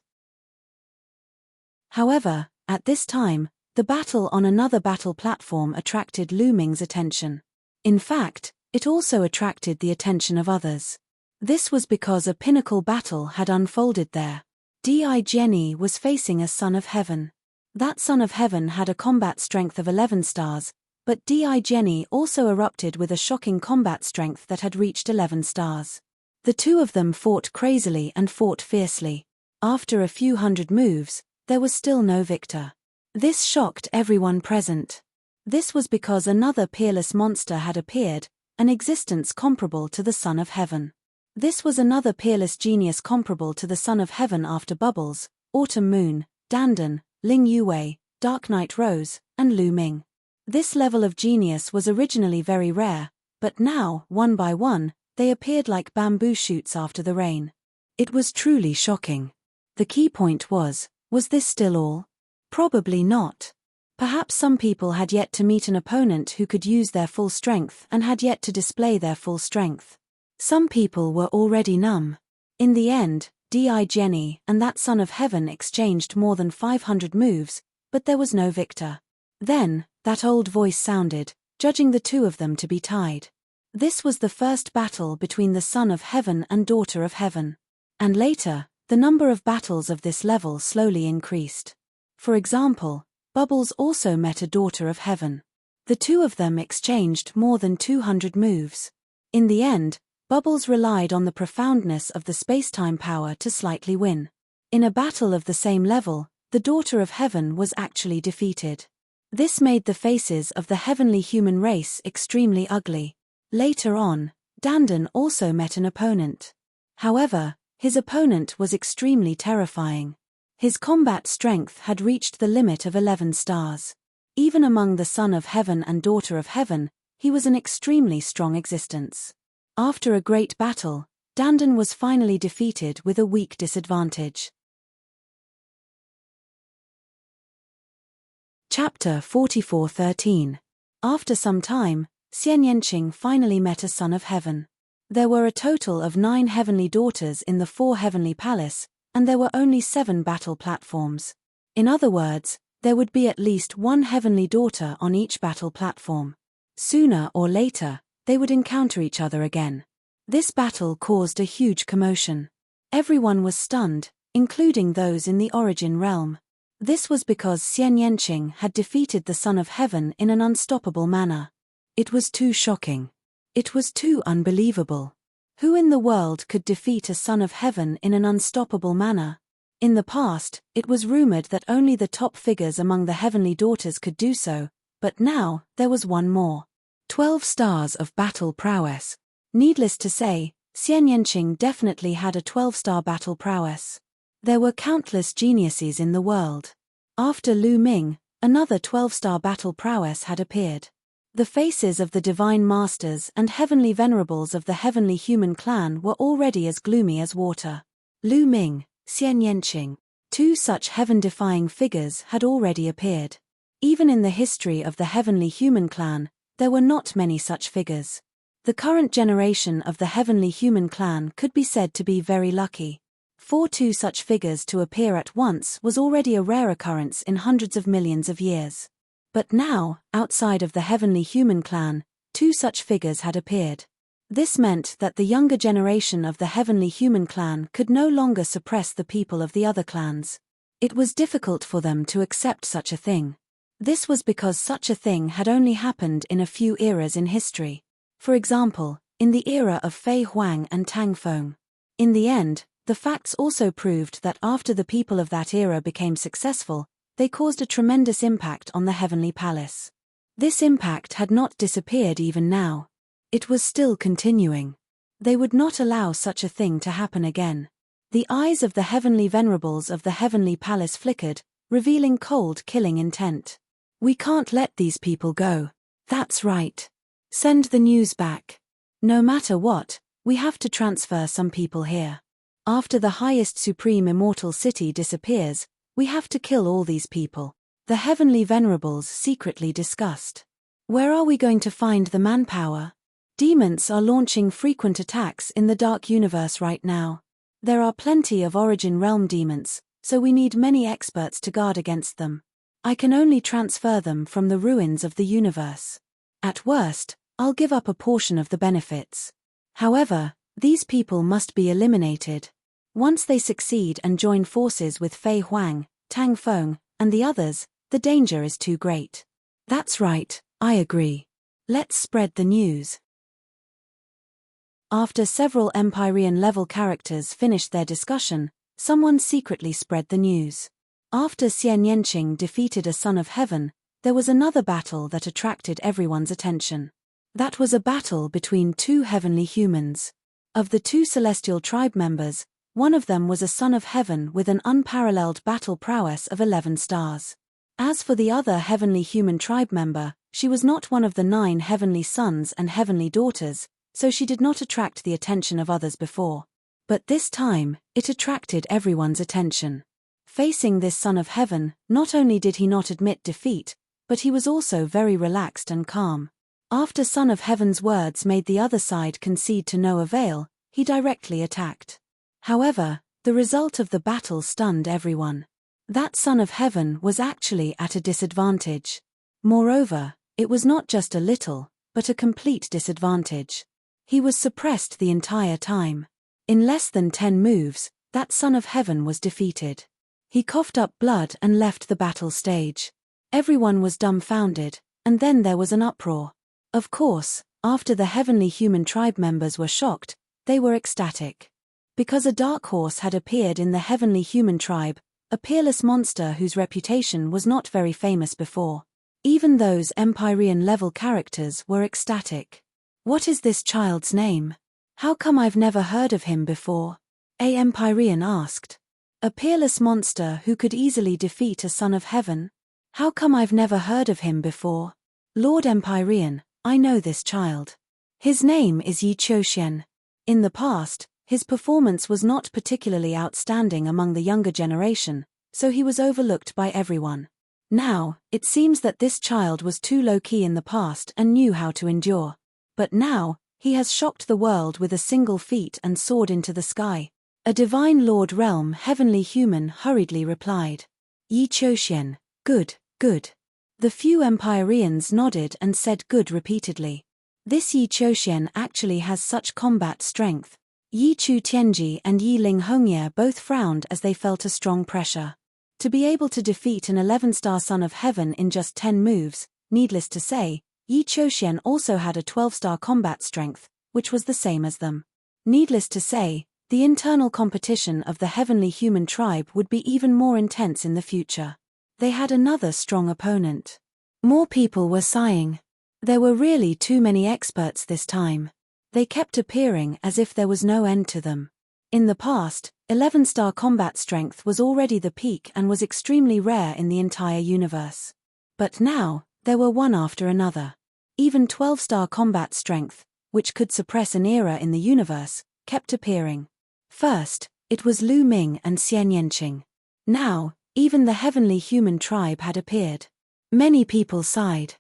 Speaker 1: However, at this time, the battle on another battle platform attracted Lu Ming's attention. In fact, it also attracted the attention of others. This was because a pinnacle battle had unfolded there. Di Jenny was facing a son of heaven. That son of heaven had a combat strength of 11 stars, but Di Jenny also erupted with a shocking combat strength that had reached 11 stars. The two of them fought crazily and fought fiercely. After a few hundred moves, there was still no victor. This shocked everyone present. This was because another peerless monster had appeared, an existence comparable to the Son of Heaven. This was another peerless genius comparable to the Son of Heaven after Bubbles, Autumn Moon, Dandan, Ling Yuwei, Dark Knight Rose, and Lu Ming. This level of genius was originally very rare, but now, one by one, they appeared like bamboo shoots after the rain. It was truly shocking. The key point was this still all? Probably not. Perhaps some people had yet to meet an opponent who could use their full strength and had yet to display their full strength. Some people were already numb. In the end, Di Jenny and that Son of Heaven exchanged more than 500 moves, but there was no victor. Then, that old voice sounded, judging the two of them to be tied. This was the first battle between the Son of Heaven and Daughter of Heaven. And later, the number of battles of this level slowly increased. For example, Bubbles also met a Daughter of Heaven. The two of them exchanged more than 200 moves. In the end, Bubbles relied on the profoundness of the space-time power to slightly win. In a battle of the same level, the Daughter of Heaven was actually defeated. This made the faces of the heavenly human race extremely ugly. Later on, Dandan also met an opponent. However, his opponent was extremely terrifying. His combat strength had reached the limit of 11 stars. Even among the Son of Heaven and Daughter of Heaven, he was an extremely strong existence. After a great battle, Dandan was finally defeated with a weak disadvantage. Chapter 44:13. After some time, Xian Yanqing finally met a Son of Heaven. There were a total of 9 heavenly daughters in the 4 heavenly palace, and there were only 7 battle platforms. In other words, there would be at least 1 heavenly daughter on each battle platform. Sooner or later, they would encounter each other again. This battle caused a huge commotion. Everyone was stunned, including those in the Origin realm. This was because Xian Yanqing had defeated the Son of Heaven in an unstoppable manner. It was too shocking. It was too unbelievable. Who in the world could defeat a Son of Heaven in an unstoppable manner? In the past, it was rumored that only the top figures among the heavenly daughters could do so, but now, there was one more. 12 stars of battle prowess. Needless to say, Xian Yanqing definitely had a 12-star battle prowess. There were countless geniuses in the world. After Lu Ming, another 12-star battle prowess had appeared. The faces of the divine masters and heavenly venerables of the heavenly human clan were already as gloomy as water. Lu Ming, Xian Yanqing. 2 such heaven-defying figures had already appeared. Even in the history of the Heavenly Human clan, there were not many such figures. The current generation of the Heavenly Human clan could be said to be very lucky. For two such figures to appear at once was already a rare occurrence in hundreds of millions of years. But now, outside of the Heavenly Human clan, two such figures had appeared. This meant that the younger generation of the Heavenly Human clan could no longer suppress the people of the other clans. It was difficult for them to accept such a thing. This was because such a thing had only happened in a few eras in history. For example, in the era of Fei Huang and Tang Feng. In the end, the facts also proved that after the people of that era became successful, they caused a tremendous impact on the Heavenly Palace. This impact had not disappeared even now. It was still continuing. They would not allow such a thing to happen again. The eyes of the Heavenly Venerables of the Heavenly Palace flickered, revealing cold, killing intent. We can't let these people go. That's right. Send the news back. No matter what, we have to transfer some people here. After the highest supreme immortal city disappears, we have to kill all these people. The Heavenly Venerables secretly discussed. Where are we going to find the manpower? Demons are launching frequent attacks in the Dark Universe right now. There are plenty of Origin Realm demons, so we need many experts to guard against them. I can only transfer them from the ruins of the universe. At worst, I'll give up a portion of the benefits. However, these people must be eliminated. Once they succeed and join forces with Fei Huang, Tang Feng, and the others, the danger is too great. That's right, I agree. Let's spread the news. After several Empyrean-level characters finished their discussion, someone secretly spread the news. After Xian Yanqing defeated a son of heaven, there was another battle that attracted everyone's attention. That was a battle between two heavenly humans. Of the two celestial tribe members, one of them was a son of heaven with an unparalleled battle prowess of 11 stars. As for the other heavenly human tribe member, she was not one of the 9 heavenly sons and heavenly daughters, so she did not attract the attention of others before. But this time, it attracted everyone's attention. Facing this son of heaven, not only did he not admit defeat, but he was also very relaxed and calm. After son of heaven's words made the other side concede to no avail, he directly attacked. However, the result of the battle stunned everyone. That son of heaven was actually at a disadvantage. Moreover, it was not just a little, but a complete disadvantage. He was suppressed the entire time. In less than 10 moves, that son of heaven was defeated. He coughed up blood and left the battle stage. Everyone was dumbfounded, and then there was an uproar. Of course, after the heavenly human tribe members were shocked, they were ecstatic. Because a dark horse had appeared in the heavenly human tribe, a peerless monster whose reputation was not very famous before. Even those Empyrean-level characters were ecstatic. What is this child's name? How come I've never heard of him before? A Empyrean asked. A peerless monster who could easily defeat a son of heaven? How come I've never heard of him before? Lord Empyrean, I know this child. His name is Yi Qiuxian. In the past, his performance was not particularly outstanding among the younger generation, so he was overlooked by everyone. Now, it seems that this child was too low-key in the past and knew how to endure. But now, he has shocked the world with a single feat and soared into the sky. A divine Lord Realm heavenly human hurriedly replied. Yi Qiuxian, good, good. The few Empyreans nodded and said good repeatedly. This Yi Qiuxian actually has such combat strength. Yi Chu Tianji and Yi Ling Hongye both frowned as they felt a strong pressure. To be able to defeat an 11-star son of heaven in just 10 moves, needless to say, Yi Qiuxian also had a 12-star combat strength, which was the same as them. Needless to say, the internal competition of the heavenly human tribe would be even more intense in the future. They had another strong opponent. More people were sighing. There were really too many experts this time. They kept appearing as if there was no end to them. In the past, 11-star combat strength was already the peak and was extremely rare in the entire universe. But now, there were one after another. Even 12-star combat strength, which could suppress an era in the universe, kept appearing. First, it was Lu Ming and Xian Yanqing. Now, even the heavenly human tribe had appeared. Many people sighed.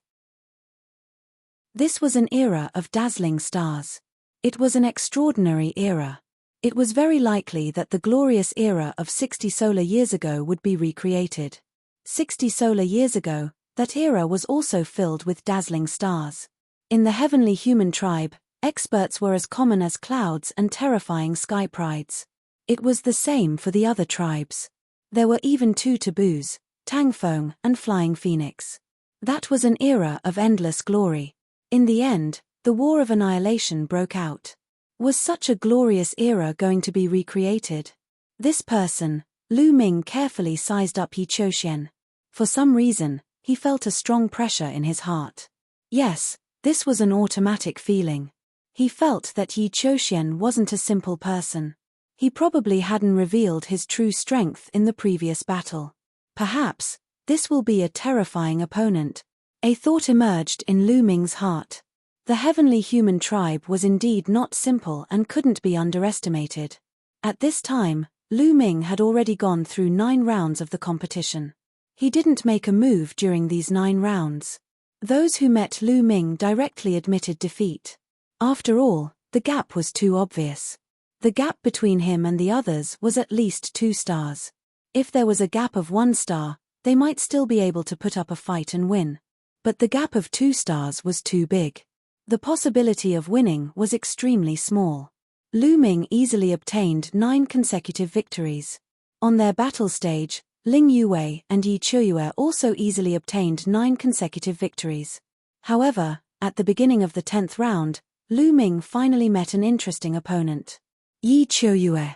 Speaker 1: This was an era of dazzling stars. It was an extraordinary era. It was very likely that the glorious era of 60 solar years ago would be recreated. 60 solar years ago, that era was also filled with dazzling stars. In the heavenly human tribe, experts were as common as clouds and terrifying sky prides. It was the same for the other tribes. There were even two taboos, Tangfong and Flying Phoenix. That was an era of endless glory. In the end, the War of Annihilation broke out. Was such a glorious era going to be recreated? This person, Lu Ming, carefully sized up Yi Qiuxian. For some reason, he felt a strong pressure in his heart. Yes, this was an automatic feeling. He felt that Yi Qiuxian wasn't a simple person. He probably hadn't revealed his true strength in the previous battle. Perhaps, this will be a terrifying opponent. A thought emerged in Lu Ming's heart. The heavenly human tribe was indeed not simple and couldn't be underestimated. At this time, Lu Ming had already gone through 9 rounds of the competition. He didn't make a move during these 9 rounds. Those who met Lu Ming directly admitted defeat. After all, the gap was too obvious. The gap between him and the others was at least 2 stars. If there was a gap of 1 star, they might still be able to put up a fight and win. But the gap of 2 stars was too big. The possibility of winning was extremely small. Lu Ming easily obtained 9 consecutive victories. On their battle stage, Ling Yue and Yi Qiuxian also easily obtained 9 consecutive victories. However, at the beginning of the 10th round, Lu Ming finally met an interesting opponent. Yi Qiuxian.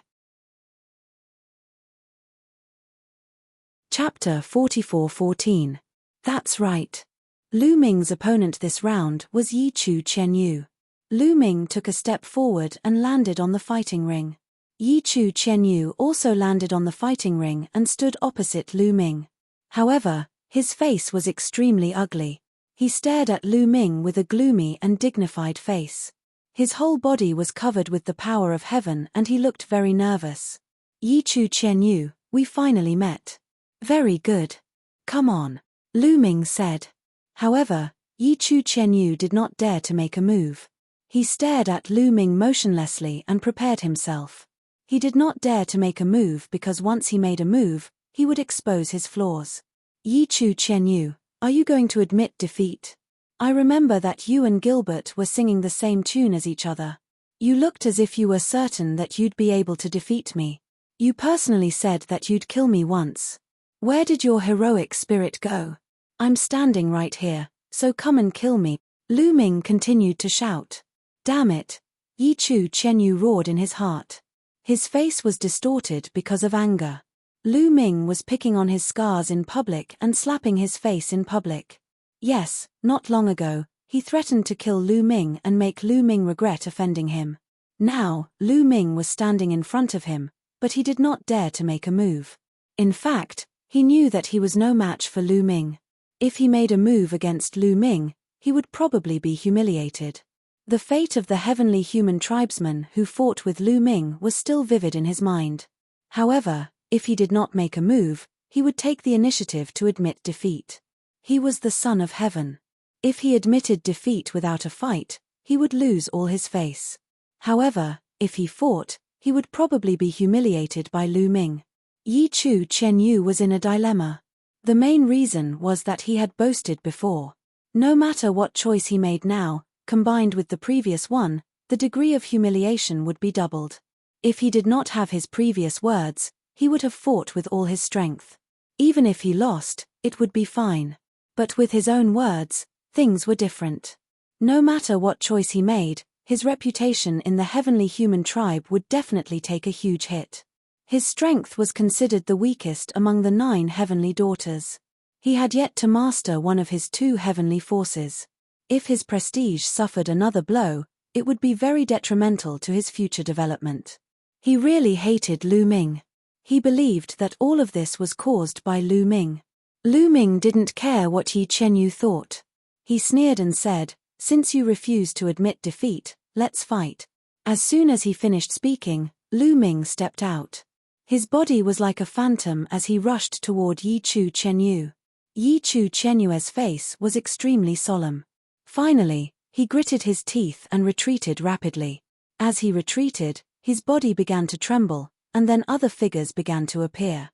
Speaker 1: Chapter 44:14. That's right. Lu Ming's opponent this round was Yi Qiuxian. Lu Ming took a step forward and landed on the fighting ring. Yi Qiuxian also landed on the fighting ring and stood opposite Lu Ming. However, his face was extremely ugly. He stared at Lu Ming with a gloomy and dignified face. His whole body was covered with the power of heaven and he looked very nervous. Yi Qiuxian, we finally met. Very good. Come on, Lu Ming said. However, Yi Qiuxian did not dare to make a move. He stared at Lu Ming motionlessly and prepared himself. He did not dare to make a move because once he made a move, he would expose his flaws. Yi Qiuxian, are you going to admit defeat? I remember that you and Gilbert were singing the same tune as each other. You looked as if you were certain that you'd be able to defeat me. You personally said that you'd kill me once. Where did your heroic spirit go? I'm standing right here, so come and kill me. Lu Ming continued to shout. Damn it! Yi Qiuxian roared in his heart. His face was distorted because of anger. Lu Ming was picking on his scars in public and slapping his face in public. Yes, not long ago, he threatened to kill Lu Ming and make Lu Ming regret offending him. Now, Lu Ming was standing in front of him, but he did not dare to make a move. In fact, he knew that he was no match for Lu Ming. If he made a move against Lu Ming, he would probably be humiliated. The fate of the heavenly human tribesman who fought with Lu Ming was still vivid in his mind. However, if he did not make a move, he would take the initiative to admit defeat. He was the son of heaven. If he admitted defeat without a fight, he would lose all his face. However, if he fought, he would probably be humiliated by Lu Ming. Yi Qiuxian was in a dilemma. The main reason was that he had boasted before. No matter what choice he made now, combined with the previous one, the degree of humiliation would be doubled. If he did not have his previous words, he would have fought with all his strength. Even if he lost, it would be fine. But with his own words, things were different. No matter what choice he made, his reputation in the heavenly human tribe would definitely take a huge hit. His strength was considered the weakest among the 9 heavenly daughters. He had yet to master one of his 2 heavenly forces. If his prestige suffered another blow, it would be very detrimental to his future development. He really hated Lu Ming. He believed that all of this was caused by Lu Ming. Lu Ming didn't care what Yi Qiuxian thought. He sneered and said, "Since you refuse to admit defeat, let's fight." As soon as he finished speaking, Lu Ming stepped out. His body was like a phantom as he rushed toward Yi Qiuxian. Yi Chu Chenyue's face was extremely solemn. Finally, he gritted his teeth and retreated rapidly. As he retreated, his body began to tremble, and then other figures began to appear.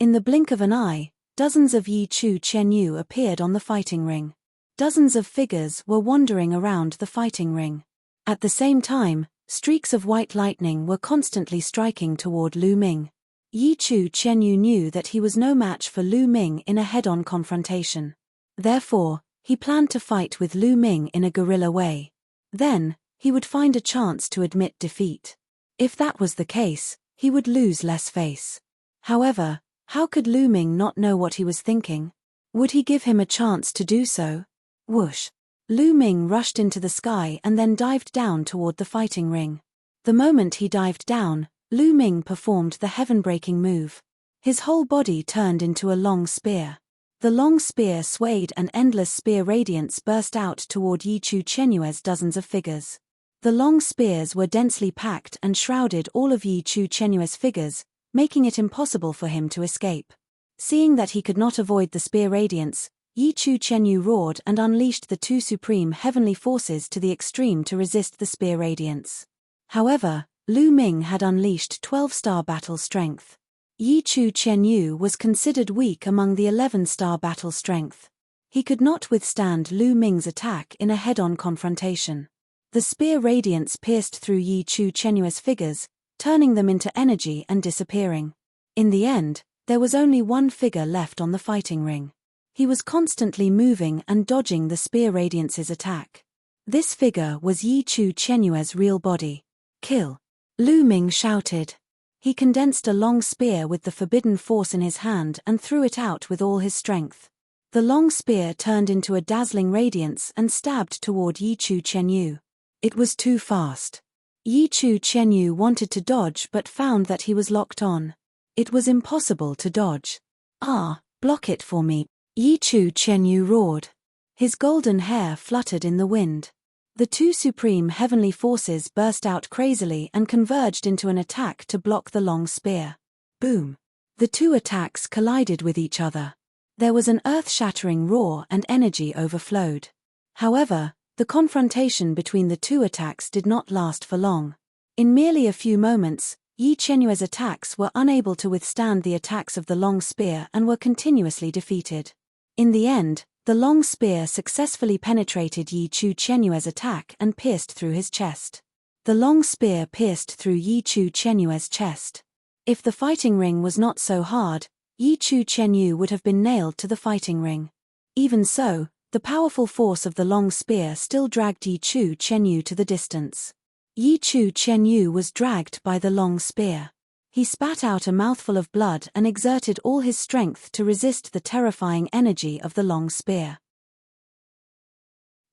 Speaker 1: In the blink of an eye, dozens of Yi Chu Chenyu appeared on the fighting ring. Dozens of figures were wandering around the fighting ring. At the same time, streaks of white lightning were constantly striking toward Lu Ming. Yi Chu Chenyu knew that he was no match for Lu Ming in a head-on confrontation. Therefore, he planned to fight with Lu Ming in a guerrilla way. Then, he would find a chance to admit defeat. If that was the case, he would lose less face. However, how could Lu Ming not know what he was thinking? Would he give him a chance to do so? Whoosh! Lu Ming rushed into the sky and then dived down toward the fighting ring. The moment he dived down, Lu Ming performed the heaven-breaking move. His whole body turned into a long spear. The long spear swayed and endless spear radiance burst out toward Yi Chu Chenyue's dozens of figures. The long spears were densely packed and shrouded all of Yi Chu Chenyue's figures, making it impossible for him to escape. Seeing that he could not avoid the spear radiance, Yi Chu Chenyu roared and unleashed the two supreme heavenly forces to the extreme to resist the spear radiance. However, Lu Ming had unleashed 12-star battle strength. Yi Chu Chenyu was considered weak among the 11-star battle strength. He could not withstand Lu Ming's attack in a head-on confrontation. The spear radiance pierced through Yi Chu Chenyue's figures, turning them into energy and disappearing. In the end, there was only one figure left on the fighting ring. He was constantly moving and dodging the spear radiance's attack. This figure was Yi Chu Chenyue's real body. Kill! Lu Ming shouted. He condensed a long spear with the forbidden force in his hand and threw it out with all his strength. The long spear turned into a dazzling radiance and stabbed toward Yi Chu Chenyu. It was too fast. Yi Chu Chenyu wanted to dodge but found that he was locked on. It was impossible to dodge. Ah, block it for me, Yi Chu Chenyu roared. His golden hair fluttered in the wind. The two supreme heavenly forces burst out crazily and converged into an attack to block the long spear. Boom! The two attacks collided with each other. There was an earth-shattering roar and energy overflowed. However, the confrontation between the two attacks did not last for long. In merely a few moments, Yi Chenyue's attacks were unable to withstand the attacks of the long spear and were continuously defeated. In the end, the long spear successfully penetrated Yi Chu Chenyue's attack and pierced through his chest. The long spear pierced through Yi Chu Chenyue's chest. If the fighting ring was not so hard, Yi Chu Chenyu would have been nailed to the fighting ring. Even so, the powerful force of the long spear still dragged Yi Chu Chenyu to the distance. Yi Chu Chenyu was dragged by the long spear. He spat out a mouthful of blood and exerted all his strength to resist the terrifying energy of the long spear.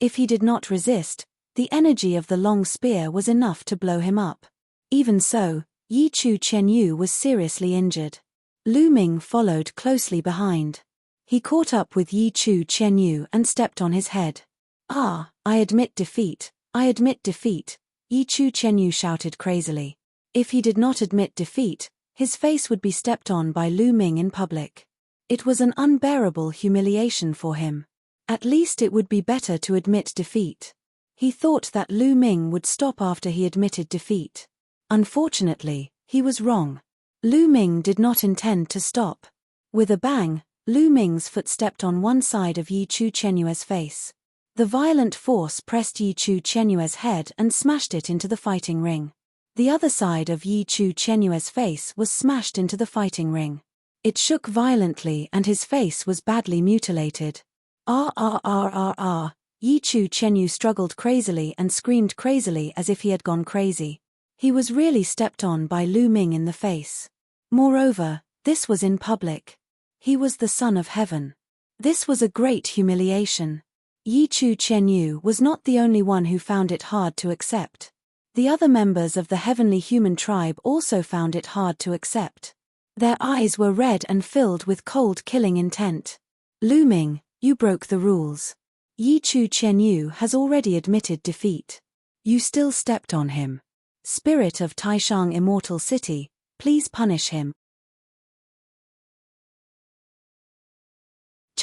Speaker 1: If he did not resist, the energy of the long spear was enough to blow him up. Even so, Yi Chu Chenyu was seriously injured. Lu Ming followed closely behind. He caught up with Yi Chu Chenyu and stepped on his head. "Ah, I admit defeat, I admit defeat," Yi Chu Chenyu shouted crazily. If he did not admit defeat, his face would be stepped on by Lu Ming in public. It was an unbearable humiliation for him. At least it would be better to admit defeat. He thought that Lu Ming would stop after he admitted defeat. Unfortunately, he was wrong. Lu Ming did not intend to stop. With a bang, Lu Ming's foot stepped on one side of Yi Chu Chenyue's face. The violent force pressed Yi Chu Chenyue's head and smashed it into the fighting ring. The other side of Yi Chu Chenyue's face was smashed into the fighting ring. It shook violently and his face was badly mutilated. Yi Chu Chenyu struggled crazily and screamed crazily as if he had gone crazy. He was really stepped on by Lu Ming in the face. Moreover, this was in public. He was the son of heaven. This was a great humiliation. Yi Chu Chenyu was not the only one who found it hard to accept. The other members of the heavenly human tribe also found it hard to accept. Their eyes were red and filled with cold killing intent. "Lu Ming, you broke the rules. Yi Chu Chenyu has already admitted defeat. You still stepped on him. Spirit of Taishang Immortal City, please punish him."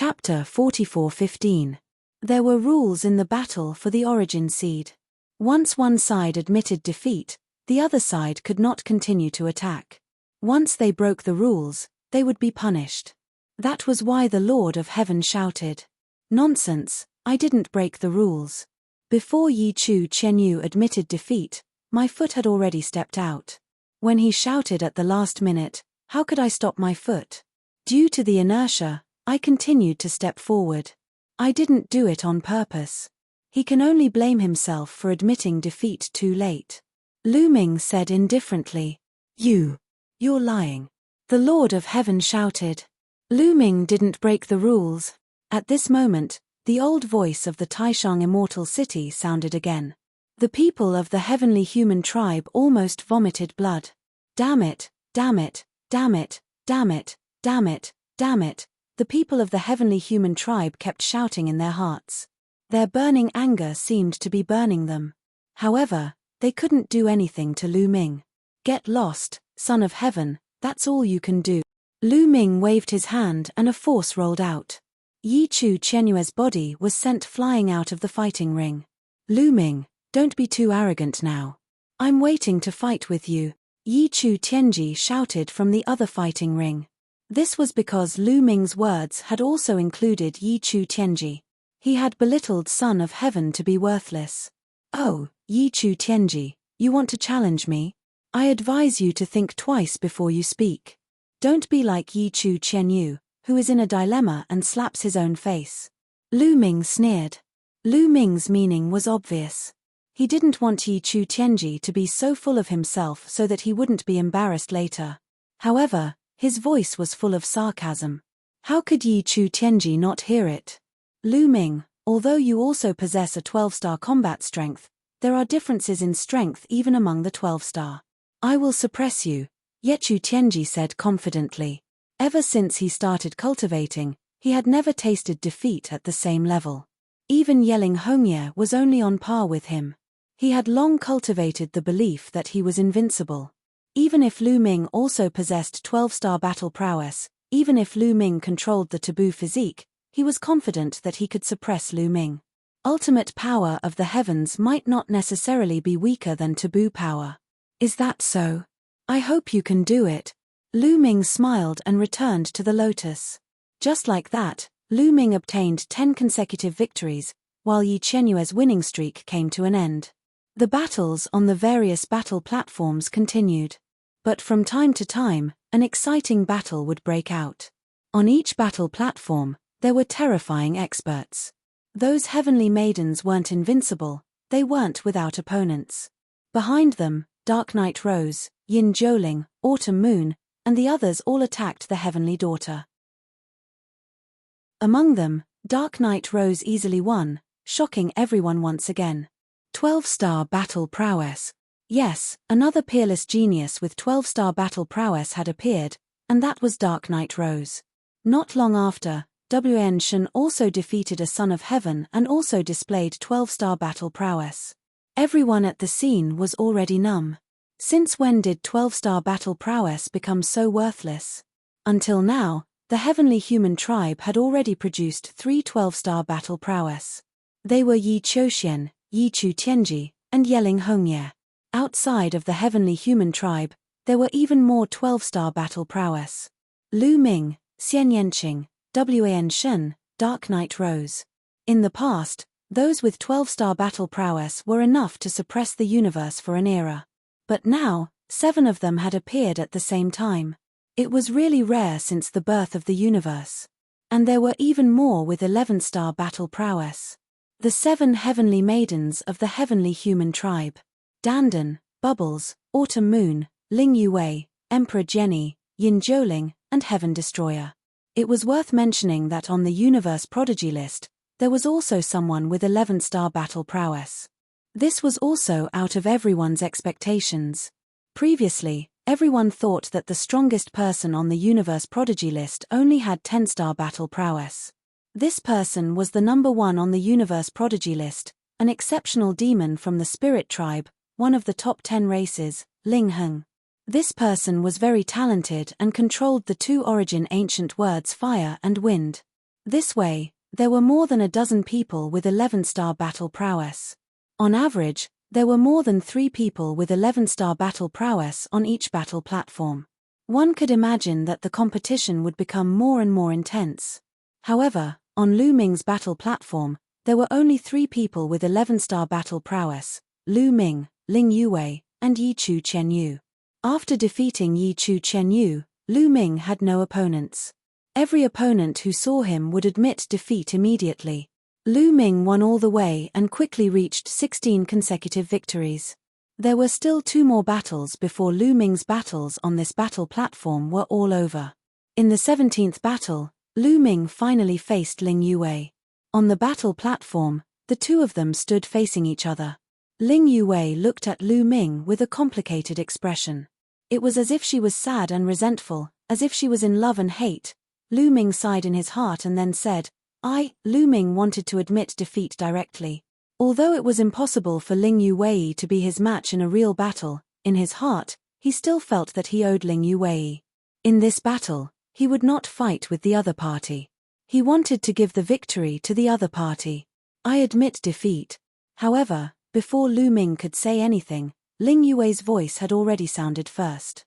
Speaker 1: Chapter 44:15. There were rules in the battle for the origin seed. Once one side admitted defeat, the other side could not continue to attack. Once they broke the rules, they would be punished. That was why the Lord of Heaven shouted, "Nonsense, I didn't break the rules." Before Yi Chu Qianyu admitted defeat, my foot had already stepped out. When he shouted at the last minute, how could I stop my foot? Due to the inertia, I continued to step forward. I didn't do it on purpose. He can only blame himself for admitting defeat too late. Lu Ming said indifferently, You're lying." The Lord of Heaven shouted. Lu Ming didn't break the rules. At this moment, the old voice of the Taishang Immortal City sounded again. The people of the heavenly human tribe almost vomited blood. Damn it, damn it, damn it, damn it, damn it, damn it. The people of the heavenly human tribe kept shouting in their hearts. Their burning anger seemed to be burning them. However, they couldn't do anything to Lu Ming. "Get lost, son of heaven, that's all you can do." Lu Ming waved his hand and a force rolled out. Yi Chu Qianyue's body was sent flying out of the fighting ring. "Lu Ming, don't be too arrogant now. I'm waiting to fight with you," Yi Chu Tianji shouted from the other fighting ring. This was because Lu Ming's words had also included Yi Chu Tianji. He had belittled Son of Heaven to be worthless. "Oh, Yi Chu Tianji, you want to challenge me? I advise you to think twice before you speak. Don't be like Yi Chu Qianyu, who is in a dilemma and slaps his own face." Lu Ming sneered. Lu Ming's meaning was obvious. He didn't want Yi Chu Tianji to be so full of himself so that he wouldn't be embarrassed later. However, his voice was full of sarcasm. How could Yi Chu Tianji not hear it? "Lu Ming, although you also possess a 12-star combat strength, there are differences in strength even among the 12-star. I will suppress you," Ye Chu Tianji said confidently. Ever since he started cultivating, he had never tasted defeat at the same level. Even Yeling Hongye was only on par with him. He had long cultivated the belief that he was invincible. Even if Lu Ming also possessed 12-star battle prowess, even if Lu Ming controlled the taboo physique, he was confident that he could suppress Lu Ming. Ultimate power of the heavens might not necessarily be weaker than taboo power. "Is that so? I hope you can do it." Lu Ming smiled and returned to the lotus. Just like that, Lu Ming obtained 10 consecutive victories, while Yi Qianyue's winning streak came to an end. The battles on the various battle platforms continued. But from time to time, an exciting battle would break out. On each battle platform, there were terrifying experts. Those heavenly maidens weren't invincible, they weren't without opponents. Behind them, Dark Night Rose, Yin Zhouling, Autumn Moon, and the others all attacked the heavenly daughter. Among them, Dark Night Rose easily won, shocking everyone once again. 12-star battle prowess. Yes, another peerless genius with 12-star battle prowess had appeared, and that was Dark Night Rose. Not long after, Wen Shen also defeated a Son of Heaven and also displayed 12-star battle prowess. Everyone at the scene was already numb. Since when did 12-star battle prowess become so worthless? Until now, the heavenly human tribe had already produced 3 12-star battle prowess. They were Yi Qiuxian, Yi Chu Tianji, and Yeling Hongye. Outside of the heavenly human tribe, there were even more 12-star battle prowess. Lu Ming, Xian Yanqing, Wan Shen, Dark Night Rose. In the past, those with 12-star battle prowess were enough to suppress the universe for an era. But now, 7 of them had appeared at the same time. It was really rare since the birth of the universe. And there were even more with 11-star battle prowess. The 7 heavenly maidens of the heavenly human tribe. Dandan, Bubbles, Autumn Moon, Ling Yuwei, Emperor Jenny, Yin Zhouling, and Heaven Destroyer. It was worth mentioning that on the Universe Prodigy list, there was also someone with 11-star battle prowess. This was also out of everyone's expectations. Previously, everyone thought that the strongest person on the Universe Prodigy list only had 10-star battle prowess. This person was the number 1 on the Universe Prodigy list, an exceptional demon from the Spirit Tribe, one of the top 10 races, Ling Heng. This person was very talented and controlled the 2 origin ancient words fire and wind. This way, there were more than a dozen people with 11-star battle prowess. On average, there were more than 3 people with 11-star battle prowess on each battle platform. One could imagine that the competition would become more and more intense. However, on Lu Ming's battle platform, there were only 3 people with 11-star battle prowess: Lu Ming, Ling Yue, and Yi Chu Qianyu. After defeating Yi Chu Qianyu, Lu Ming had no opponents. Every opponent who saw him would admit defeat immediately. Lu Ming won all the way and quickly reached 16 consecutive victories. There were still 2 more battles before Lu Ming's battles on this battle platform were all over. In the 17th battle, Lu Ming finally faced Ling Yue. On the battle platform, the two of them stood facing each other. Ling Yue looked at Lu Ming with a complicated expression. It was as if she was sad and resentful, as if she was in love and hate. Lu Ming sighed in his heart and then said, Lu Ming wanted to admit defeat directly. Although it was impossible for Ling Yue to be his match in a real battle, in his heart, he still felt that he owed Ling Yue. In this battle, he would not fight with the other party. He wanted to give the victory to the other party. I admit defeat. However, before Lu Ming could say anything, Ling Yue's voice had already sounded first.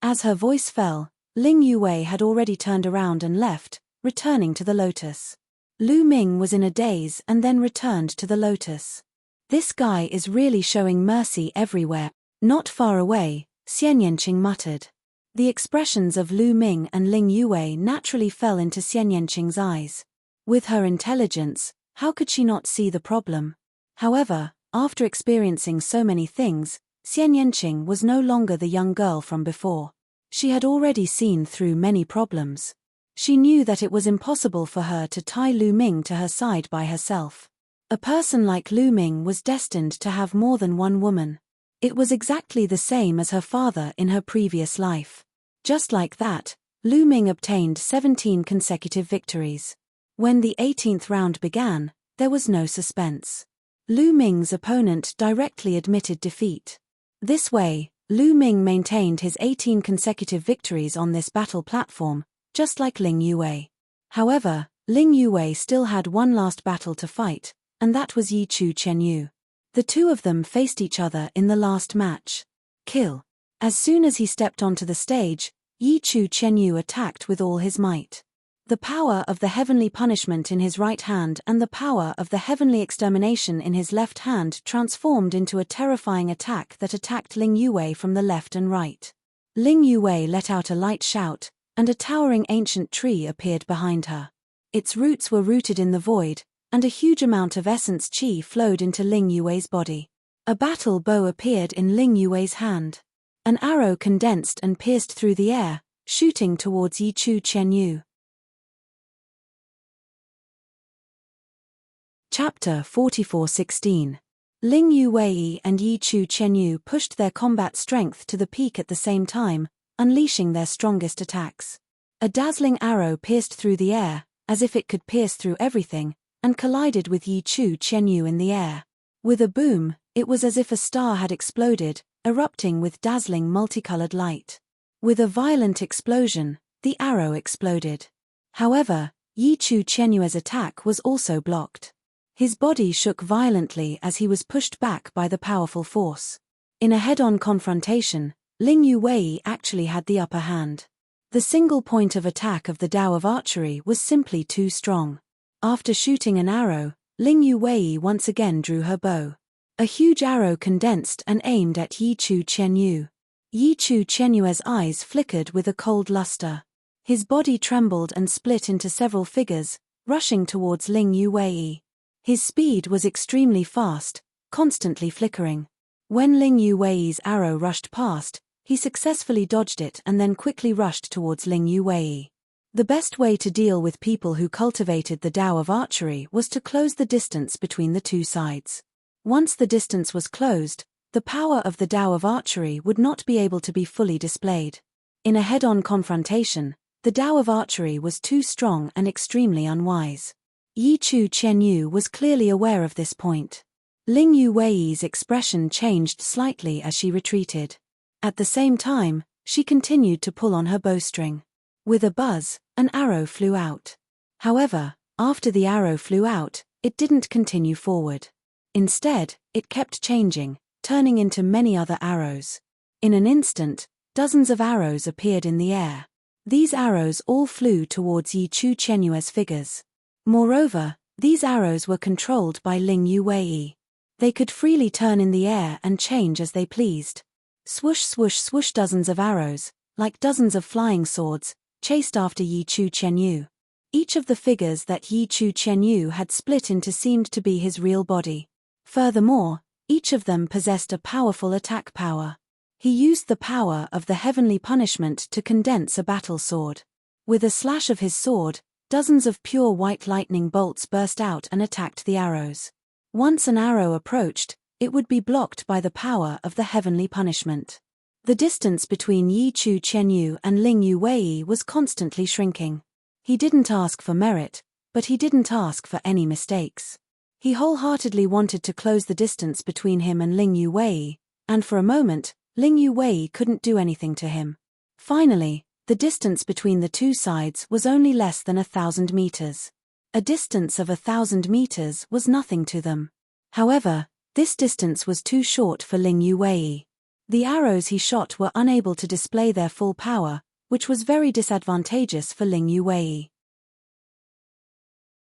Speaker 1: As her voice fell, Ling Yue had already turned around and left, returning to the lotus. Lu Ming was in a daze and then returned to the lotus. This guy is really showing mercy everywhere. Not far away, Xian Yanqing muttered. The expressions of Lu Ming and Ling Yue naturally fell into Xian Yanqing's eyes. With her intelligence, how could she not see the problem? However, after experiencing so many things, Xian Yanqing was no longer the young girl from before. She had already seen through many problems. She knew that it was impossible for her to tie Lu Ming to her side by herself. A person like Lu Ming was destined to have more than one woman. It was exactly the same as her father in her previous life. Just like that, Lu Ming obtained 17 consecutive victories. When the 18th round began, there was no suspense. Lu Ming's opponent directly admitted defeat. This way, Lu Ming maintained his 18 consecutive victories on this battle platform, just like Ling Yue. However, Ling Yue still had one last battle to fight, and that was Yi Chu Qianyu. The two of them faced each other in the last match. Kill. As soon as he stepped onto the stage, Yi Chu Qianyu attacked with all his might. The power of the heavenly punishment in his right hand and the power of the heavenly extermination in his left hand transformed into a terrifying attack that attacked Ling Yue from the left and right. Ling Yue let out a light shout, and a towering ancient tree appeared behind her. Its roots were rooted in the void, and a huge amount of essence qi flowed into Ling Yue's body. A battle bow appeared in Ling Yue's hand. An arrow condensed and pierced through the air, shooting towards Yi Chu Qianyu. Chapter 44:16. Ling Yue and Yi Chu Qianyu pushed their combat strength to the peak at the same time, unleashing their strongest attacks. A dazzling arrow pierced through the air, as if it could pierce through everything, and collided with Yi Chu Qianyu in the air. With a boom, it was as if a star had exploded, erupting with dazzling multicolored light. With a violent explosion, the arrow exploded. However, Yi Chu Qianyu's attack was also blocked. His body shook violently as he was pushed back by the powerful force. In a head-on confrontation, Ling Yue actually had the upper hand. The single point of attack of the Tao of Archery was simply too strong. After shooting an arrow, Ling Yue once again drew her bow. A huge arrow condensed and aimed at Yi Chu Qianyu. Yi Chu Qianyu's eyes flickered with a cold luster. His body trembled and split into several figures, rushing towards Ling Yue. His speed was extremely fast, constantly flickering. When Ling Yue's arrow rushed past, he successfully dodged it and then quickly rushed towards Ling Yue. The best way to deal with people who cultivated the Tao of Archery was to close the distance between the two sides. Once the distance was closed, the power of the Tao of Archery would not be able to be fully displayed. In a head-on confrontation, the Tao of Archery was too strong and extremely unwise. Yi Chu Qianyu was clearly aware of this point. Ling Yue's expression changed slightly as she retreated. At the same time, she continued to pull on her bowstring. With a buzz, an arrow flew out. However, after the arrow flew out, it didn't continue forward. Instead, it kept changing, turning into many other arrows. In an instant, dozens of arrows appeared in the air. These arrows all flew towards Yi Chu Chenyue's figures. Moreover, these arrows were controlled by Ling Yuwei. They could freely turn in the air and change as they pleased. Swoosh swoosh swoosh, dozens of arrows, like dozens of flying swords, chased after Yi Chu Chenyu. Each of the figures that Yi Chu Chenyu had split into seemed to be his real body. Furthermore, each of them possessed a powerful attack power. He used the power of the heavenly punishment to condense a battle sword. With a slash of his sword, dozens of pure white lightning bolts burst out and attacked the arrows. Once an arrow approached, it would be blocked by the power of the heavenly punishment. The distance between Yi Chu Chenyu and Ling Yuwei was constantly shrinking. He didn't ask for merit, but he didn't ask for any mistakes. He wholeheartedly wanted to close the distance between him and Ling Yuwei, and for a moment, Ling Yuwei couldn't do anything to him. Finally, the distance between the two sides was only less than 1,000 meters. A distance of 1,000 meters was nothing to them. However, this distance was too short for Ling Yuwei. The arrows he shot were unable to display their full power, which was very disadvantageous for Ling Yuwei.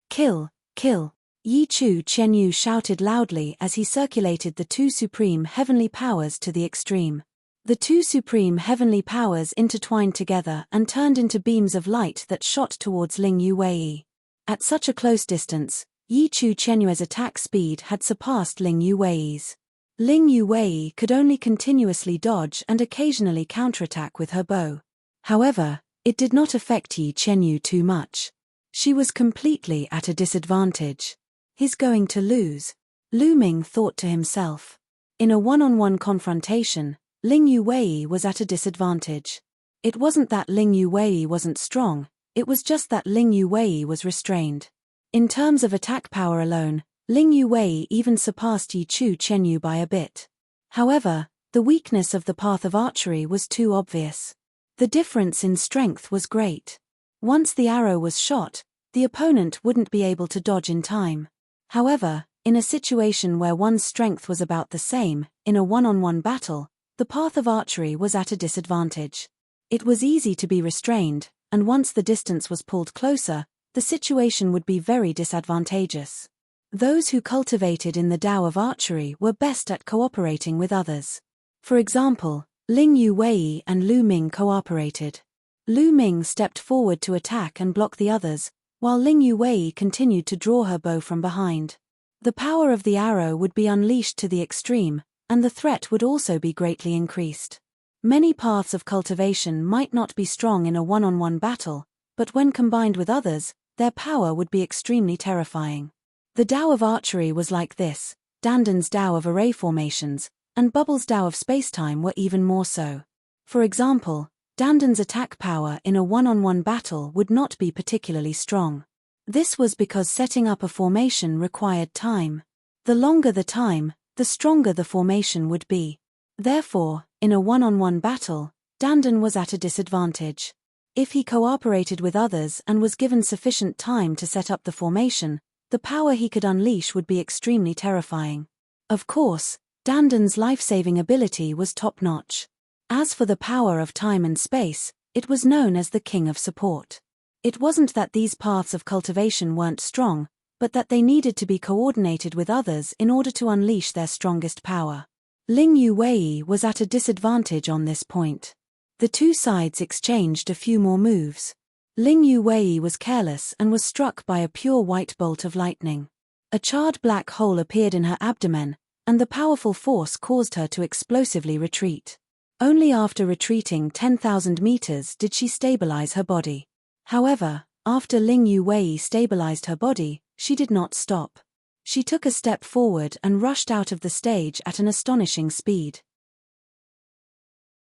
Speaker 1: Kill, kill! Yi Chu Chenyu shouted loudly as he circulated the two supreme heavenly powers to the extreme. The two supreme heavenly powers intertwined together and turned into beams of light that shot towards Ling Yuwei. At such a close distance, Yi Chu Chenyue's attack speed had surpassed Ling Yuwei's. Ling Yuwei could only continuously dodge and occasionally counterattack with her bow. However, it did not affect Yi Chenyu too much. She was completely at a disadvantage. He's going to lose, Lu Ming thought to himself. In a one-on-one confrontation, Ling Yuwei was at a disadvantage. It wasn't that Ling Yuwei wasn't strong, it was just that Ling Yuwei was restrained. In terms of attack power alone, Ling Yuwei even surpassed Yi Chu Chenyu by a bit. However, the weakness of the path of archery was too obvious. The difference in strength was great. Once the arrow was shot, the opponent wouldn't be able to dodge in time. However, in a situation where one's strength was about the same, in a one-on-one battle, the path of archery was at a disadvantage. It was easy to be restrained, and once the distance was pulled closer, the situation would be very disadvantageous. Those who cultivated in the Tao of archery were best at cooperating with others. For example, Ling Yuwei and Lu Ming cooperated. Lu Ming stepped forward to attack and block the others, while Ling Yuwei continued to draw her bow from behind. The power of the arrow would be unleashed to the extreme, and the threat would also be greatly increased. Many paths of cultivation might not be strong in a one-on-one battle, but when combined with others, their power would be extremely terrifying. The Tao of archery was like this, Danden's Tao of array formations, and Bubble's Tao of spacetime were even more so. For example, Danden's attack power in a one-on-one battle would not be particularly strong. This was because setting up a formation required time. The longer the time, the stronger the formation would be. Therefore, in a one-on-one battle, Danden was at a disadvantage. If he cooperated with others and was given sufficient time to set up the formation, the power he could unleash would be extremely terrifying. Of course, Danden's life-saving ability was top-notch. As for the power of time and space, it was known as the King of Support. It wasn't that these paths of cultivation weren't strong, but that they needed to be coordinated with others in order to unleash their strongest power. Ling Yuwei was at a disadvantage on this point. The two sides exchanged a few more moves. Ling Yuwei was careless and was struck by a pure white bolt of lightning. A charred black hole appeared in her abdomen, and the powerful force caused her to explosively retreat. Only after retreating 10,000 meters did she stabilize her body. However, after Ling Yuwei stabilized her body, she did not stop. She took a step forward and rushed out of the stage at an astonishing speed.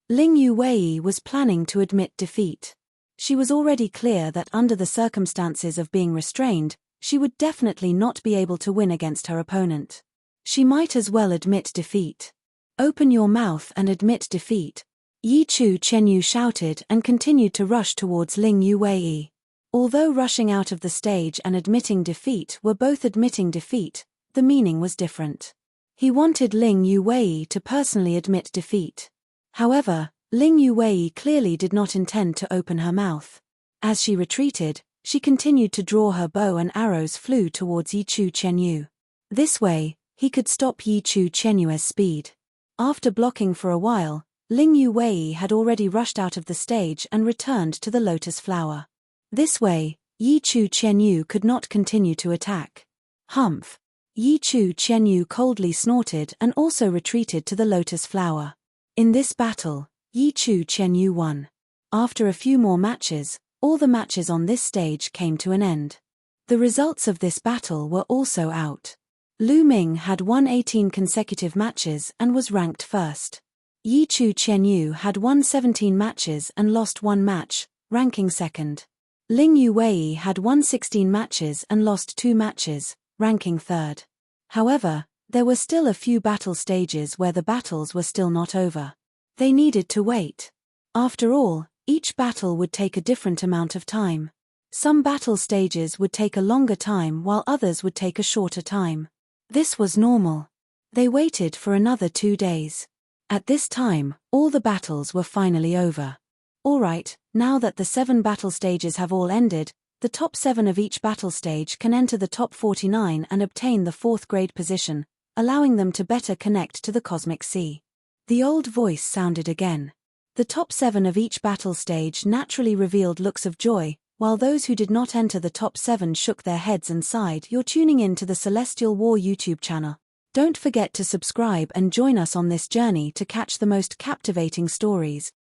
Speaker 1: Ling Yuwei was planning to admit defeat. She was already clear that under the circumstances of being restrained, she would definitely not be able to win against her opponent. She might as well admit defeat. Open your mouth and admit defeat. Yi Chu Chenyu shouted and continued to rush towards Ling Yuwei. Although rushing out of the stage and admitting defeat were both admitting defeat, the meaning was different. He wanted Ling Yuwei to personally admit defeat. However, Ling Yuwei clearly did not intend to open her mouth. As she retreated, she continued to draw her bow and arrows flew towards Yi Chu Chenyu. This way, he could stop Yi Chu Chenyu's speed. After blocking for a while, Ling Yuwei had already rushed out of the stage and returned to the lotus flower. This way, Yi Chu Chenyu could not continue to attack. Humph! Yi Chu Chenyu coldly snorted and also retreated to the lotus flower. In this battle, Yi Chu Chenyu won. After a few more matches, all the matches on this stage came to an end. The results of this battle were also out. Lu Ming had won 18 consecutive matches and was ranked first. Yi Chu Chenyu had won 17 matches and lost one match, ranking second. Ling Yuwei had won 16 matches and lost 2 matches, ranking third. However, there were still a few battle stages where the battles were still not over. They needed to wait. After all, each battle would take a different amount of time. Some battle stages would take a longer time while others would take a shorter time. This was normal. They waited for another 2 days. At this time, all the battles were finally over. Alright, now that the 7 battle stages have all ended, the top 7 of each battle stage can enter the top 49 and obtain the 4th grade position, allowing them to better connect to the cosmic sea. The old voice sounded again. The top 7 of each battle stage naturally revealed looks of joy, while those who did not enter the top 7 shook their heads and sighed. You're tuning in to the Celestial War YouTube channel. Don't forget to subscribe and join us on this journey to catch the most captivating stories.